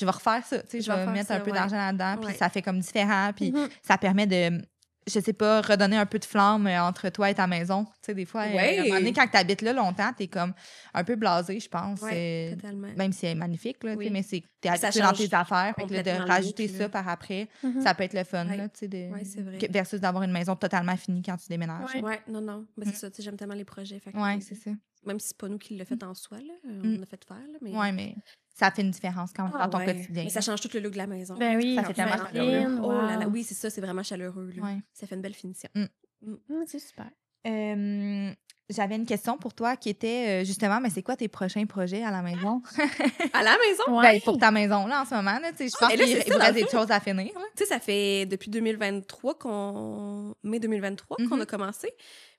vais refaire ça, tu sais, je vais faire mettre ça, un peu ouais. d'argent là-dedans, puis Ouais. ça fait comme différent, puis Mhm. ça permet de, je sais pas, redonner un peu de flamme entre toi et ta maison. Tu sais, des fois, Ouais. à un moment donné, quand tu habites là longtemps, t'es comme un peu blasé, je pense. Ouais, totalement. Même si elle est magnifique, là, tu sais, Oui. mais c'est que t'es Ça habitué dans change tes affaires, fait que là, complètement de le rajouter look, ça là. par après, Mhm. ça peut être le fun, Ouais. là, tu sais, Ouais, c'est vrai. versus d'avoir une maison totalement finie quand tu déménages. Ouais. Ouais, non. Mais c'est ça, tu sais, j'aime tellement les projets. Fait que, Ouais, c'est ça. même si c'est pas nous qui l'a fait en soi, là, on a fait faire, là, mais... Ouais, mais ça fait une différence quand même Ah, dans ton ouais. quotidien. Mais ça change tout le look de la maison. Ben oui, Ça fait tellement ça chaleureux. clean, Oh là là, wow. oui, c'est ça, c'est vraiment chaleureux. Là. Ouais. Ça fait une belle finition. C'est super. J'avais une question pour toi qui était justement, mais c'est quoi tes prochains projets à la maison? À la maison? Ouais. Ben, pour ta maison, là, en ce moment, là, tu sais, je pense mais là, qu'il c'est ça, vous dans reste le des choses à finir. Là. Tu sais, ça fait depuis 2023 mai 2023 qu'on a commencé,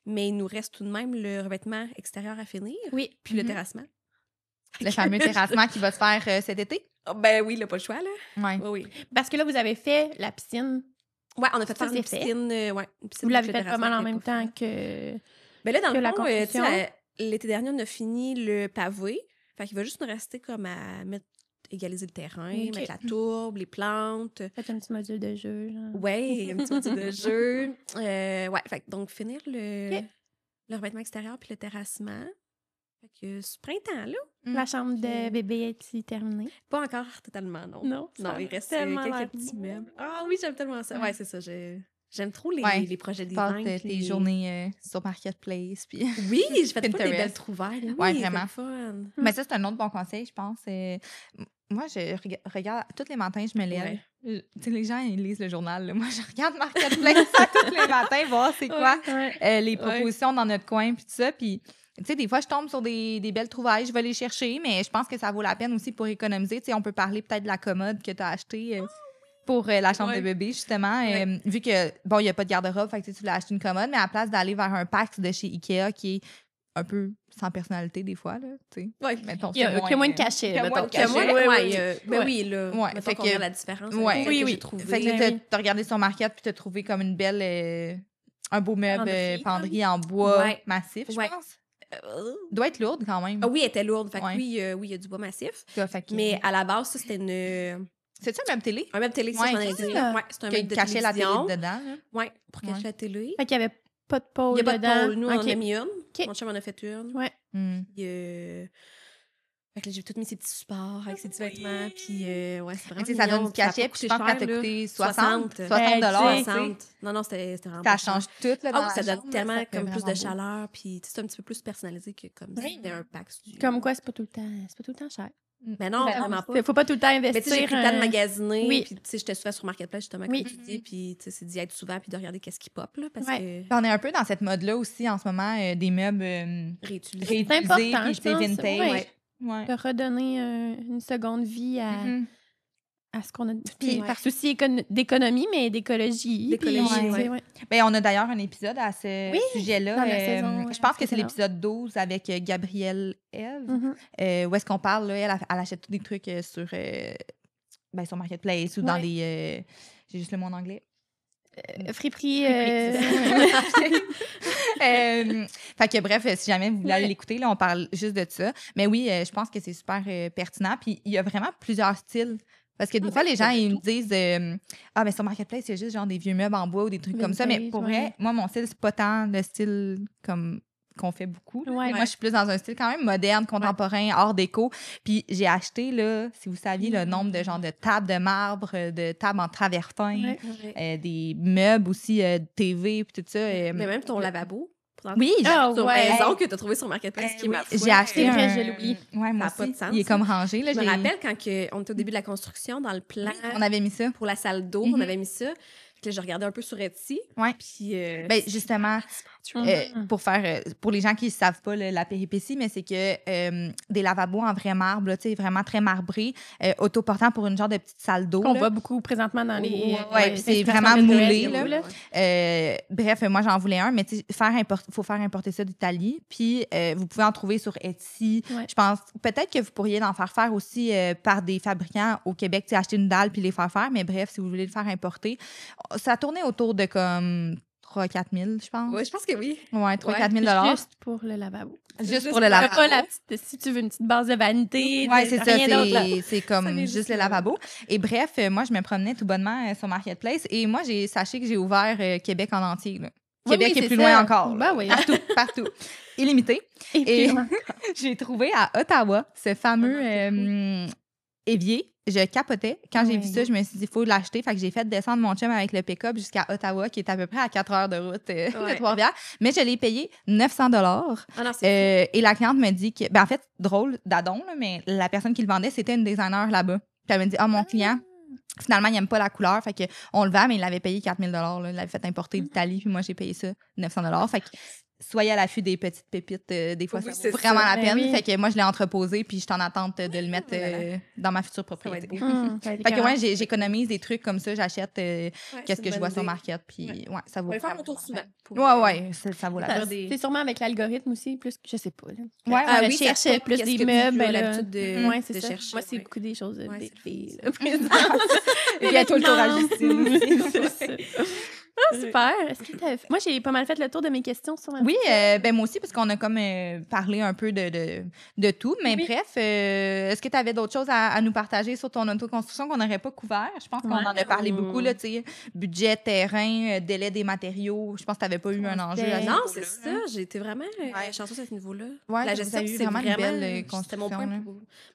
mais il nous reste tout de même le revêtement extérieur à finir, Oui. puis le terrassement. Le fameux terrassement qui va se faire cet été. Ah, ben oui, il n'a pas le choix, là. Ouais. Oui, oui. Parce que là, vous avez fait la piscine. Ouais, on a fait Ça, faire une c'est fait. piscine, ouais, une piscine Vous l'avez avec le fait pas mal terrassement en qui est même pas temps fait. que... Ben là, dans que le la fond, tu construction. sais, l'été dernier, on a fini le pavé. Fait qu'il va juste nous rester comme à égaliser le terrain, Ok. mettre la tourbe, les plantes. Faites un petit module de jeu. Genre. Ouais, un petit outil de jeu. Ouais, fait que donc finir le revêtement extérieur puis le terrassement. Fait que ce printemps-là, La chambre de bébé est terminée? pas encore totalement, non. Non, Non, il reste tellement l'air quelques petits beau. meubles. Ah oui, j'aime tellement ça. Ouais, c'est ça. J'aime trop les projets Tu passes design. tes journées sur Marketplace. Puis... Oui, j'ai fait pas des Pinterest. belles trouvailles. Oui, Ouais, c'est vraiment. le fun. Mais ça, c'est un autre bon conseil, je pense. Moi, je regarde tous les matins, je me lève. Tu sais, les gens, ils lisent le journal. Là. Moi, je regarde Marketplace tous les matins, voir c'est quoi les propositions dans notre coin, puis tout ça. Puis, tu sais, des fois, je tombe sur des belles trouvailles, je vais les chercher, mais je pense que ça vaut la peine aussi pour économiser. Tu sais, on peut parler peut-être de la commode que tu as achetée pour la chambre de bébé, justement. Vu que, bon, il n'y a pas de garde-robe, fait que tu voulais acheter une commode, mais à la place d'aller vers un Pax de chez Ikea qui est un peu sans personnalité des fois, là, tu sais. Oui. Mettons, Il y a moins de cachet, mettons. Oui, là. Ouais, Mettons fait qu'on que- regarde la différence. Ouais. Oui, Oui. j'ai trouvé. Fait que Ben là, oui. t'as regardé sur Market puis t'as trouvé comme une belle... un beau meuble penderie en bois massif, je Ouais. pense. Doit être lourde quand même. Ah oui, elle était lourde. Fait que Ouais. oui, il y a du bois massif. Fait que- Mais à la base, ça, c'était C'est-tu un meuble télé? un meuble télé. Ouais, ça, c'est c'est ça. un Qui meuble de cachait la télé télévision. dedans, là. Oui, pour cacher Ouais. la télé. Fait qu'il n'y avait pas de pôle Il n'y a pas de dedans. pôle. Nous, on en Ok. a mis une. Ok. Mon chum en a fait une. Ouais. Fait que là, j'ai tout mis ses petits supports avec ses petits vêtements. Puis, ouais, c'est vraiment Tu sais, ça donne mignon, du puis a cachet, pas puis je coûté pense que ça t'a cher, là. coûté 60 60. dollars, tu sais. 60. Non, c'était vraiment Ça pas cher. change tout, là, dans Ah oui, la ça donne chambre, tellement ça fait comme plus vraiment de beau. chaleur. Puis, tu sais, c'est un petit peu plus personnalisé que comme si Oui. c'était un pack. Comme quoi, c'est pas tout le temps cher. Mais non, Ben non, vraiment pas. Faut pas tout le temps Mais tu sais, investir. j'ai pris le temps de magasiner. oui. Puis, tu sais, j'étais souvent sur Marketplace, justement, Oui. comme tu dis. Puis, tu sais, c'est d'y être souvent, puis de regarder qu'est-ce qui pop, là. Parce Ouais. que Puis on est un peu dans cette mode-là aussi en ce moment, des meubles réutiliser. C'est important, puis je c'est pense. vintage. Ouais. Ouais. De redonner une seconde vie Mhm. à ce qu'on a. Puis Ouais. par souci d'économie, mais d'écologie. D'écologie, puis, ouais. tu sais, ouais. Ben, on a d'ailleurs un épisode à ce sujet-là. dans la saison, je pense que c'est précédente. l'épisode 12 avec Gabrielle Eve, Mhm. où est-ce qu'on parle, là, elle achète tous des trucs sur Marketplace ou dans Ouais. des... j'ai juste le mot en anglais. Friperie. Fait que bref, si jamais vous voulez aller Ouais. l'écouter, là, on parle juste de ça. Mais oui, je pense que c'est super pertinent. Puis il y a vraiment plusieurs styles. Parce que des fois, les gens, ils me disent ah, mais sur Marketplace, c'est juste genre des vieux meubles en bois ou des trucs comme ça. Mais pour Vintage, vrai, moi, mon style, c'est pas tant le style comme qu'on fait beaucoup. là. Ouais. Moi, je suis plus dans un style quand même moderne, contemporain, art déco. Puis j'ai acheté, là, si vous saviez, le nombre de genres de tables de marbre, de tables en travertin, Ouais. des meubles aussi, TV, puis tout ça. Mais même ton lavabo. Oui, Ah, Sur ouais. maison que tu as trouvé sur Marketplace, qui est ma foi. j'ai acheté C'est vrai, un... je l'oublie. Ouais, moi Ça a pas aussi. de sens, Il est ça. comme rangé. Là, Je me j'ai- rappelle quand on était au début de la construction, dans le plan On avait mis ça. pour la salle d'eau, on avait mis ça. Puis là, je regardais un peu sur Etsy. Ouais. Puis, Ben, justement, Mhm. pour les gens qui ne savent pas la péripétie, mais c'est que des lavabos en vrai marbre, là, tu sais, vraiment très marbrés, autoportants pour une genre de petite salle d'eau. Qu'on là. voit beaucoup présentement dans les. Ouais, puis c'est vraiment moulé, là. Bref, moi, j'en voulais un, mais tu sais, faut faire importer ça d'Italie. Puis, vous pouvez en trouver sur Etsy. Ouais. Je pense, peut-être que vous pourriez en faire aussi par des fabricants au Québec, tu sais, acheter une dalle puis les faire faire. Mais bref, si vous voulez le faire importer, ça tournait autour de comme 3-4 000, je pense. Oui, je pense que oui. Ouais, 3-4 000 Juste pour le lavabo. Juste pour le Pas lavabo. la petite, si tu veux une petite base de vanité. Ouais, c'est ça. rien d'autre, là. C'est comme Ça vient juste juste le là. lavabo. Et bref, moi, je me promenais tout bonnement sur Marketplace. Et moi, sachez que j'ai ouvert Québec en entier. Là. Oui, Québec oui, est c'est plus ça. loin encore. Ben là. oui. Partout. Illimité. Et Et puis, j'ai trouvé à Ottawa ce fameux évier. Je capotais. Quand j'ai Ouais. vu ça, je me suis dit, il faut l'acheter. Fait que j'ai fait descendre mon chum avec le pick-up jusqu'à Ottawa, qui est à peu près à 4 heures de route de Trois-Rivières. Mais je l'ai payé 900 $. Ah non, c'est Et la cliente me dit que, ben en fait, drôle, d'adon, là, mais la personne qui le vendait, c'était une designer là-bas. Puis elle me dit, ah, mon client, finalement, il n'aime pas la couleur. Fait qu'on le vend, mais il l'avait payé 4 000 $. Il l'avait fait importer d'Italie, puis moi, j'ai payé ça 900 $. Fait que soyez à l'affût des petites pépites. Des fois, Oui, ça c'est vaut vraiment ça. la Ben peine. oui. Fait que moi, je l'ai entreposé, puis je suis en attente de le mettre voilà. dans ma future Ça va propriété. être beau. Fait que ouais, j'économise des trucs comme ça. J'achète qu'est-ce que je vois sur Market. Market, puis ouais, ça vaut On va faire vraiment mon tour la souvent. peine. Ouais, ça vaut la Ça, peine. c'est sûrement avec l'algorithme aussi, plus que je sais pas. Là. Ouais, Ah, oui, ça recherche pop, plus qu'est-ce des que tu meubles. as là. l'habitude de- Ouais, c'est de ça. chercher, Moi, c'est ouais. beaucoup des choses Ouais, des c'est le filles. fun, là, présentes. Et puis à tout le tour à Vêtements. Justine aussi. C'est ça. Super. Est-ce que moi, j'ai pas mal fait le tour de mes questions sur ma Oui, ben moi aussi, parce qu'on a comme parlé un peu de tout. Mais Oui. bref, est-ce que tu avais d'autres choses à nous partager sur ton autoconstruction qu'on n'aurait pas couvert? Je pense qu'on en a parlé beaucoup, là, tu sais, budget, terrain, délai des matériaux. Je pense que tu n'avais pas eu un enjeu à ce Non, niveau-là, c'est ça. hein. J'ai été vraiment chanceuse à ce niveau-là. Ouais, La vous gestion, avez eu c'est vraiment une belle c'était construction, là.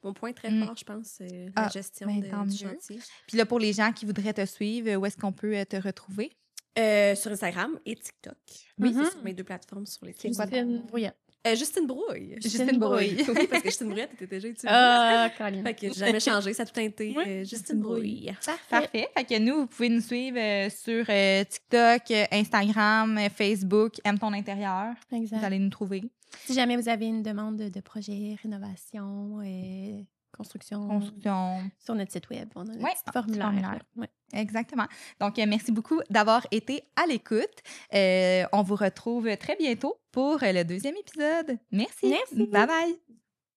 mon point très Mm. fort, je pense, Ah, la gestion ben, du tant mieux. chantier. Puis là, pour les gens qui voudraient te suivre, où est-ce qu'on peut te retrouver? Sur Instagram et TikTok. Oui, C'est sur mes 2 plateformes sur lesquelles. C'est quoi Justine Brouillette. Justine Brouille. Justine Brouille. Oui, parce que Justine Brouillette était déjà utilisée. Ah, Caroline. Fait que j'ai jamais changé, ça a tout été Oui, Justine Brouille. Parfait. Fait que nous, vous pouvez nous suivre sur TikTok, Instagram, Facebook, Aime ton intérieur. Exact. Vous allez nous trouver. Si jamais vous avez une demande de projet, rénovation, construction, sur notre site web, on a un Ouais, petit formulaire. formulaire. là. Ouais. Exactement. Donc, merci beaucoup d'avoir été à l'écoute. On vous retrouve très bientôt pour le 2e épisode. Merci. Merci. Bye bye.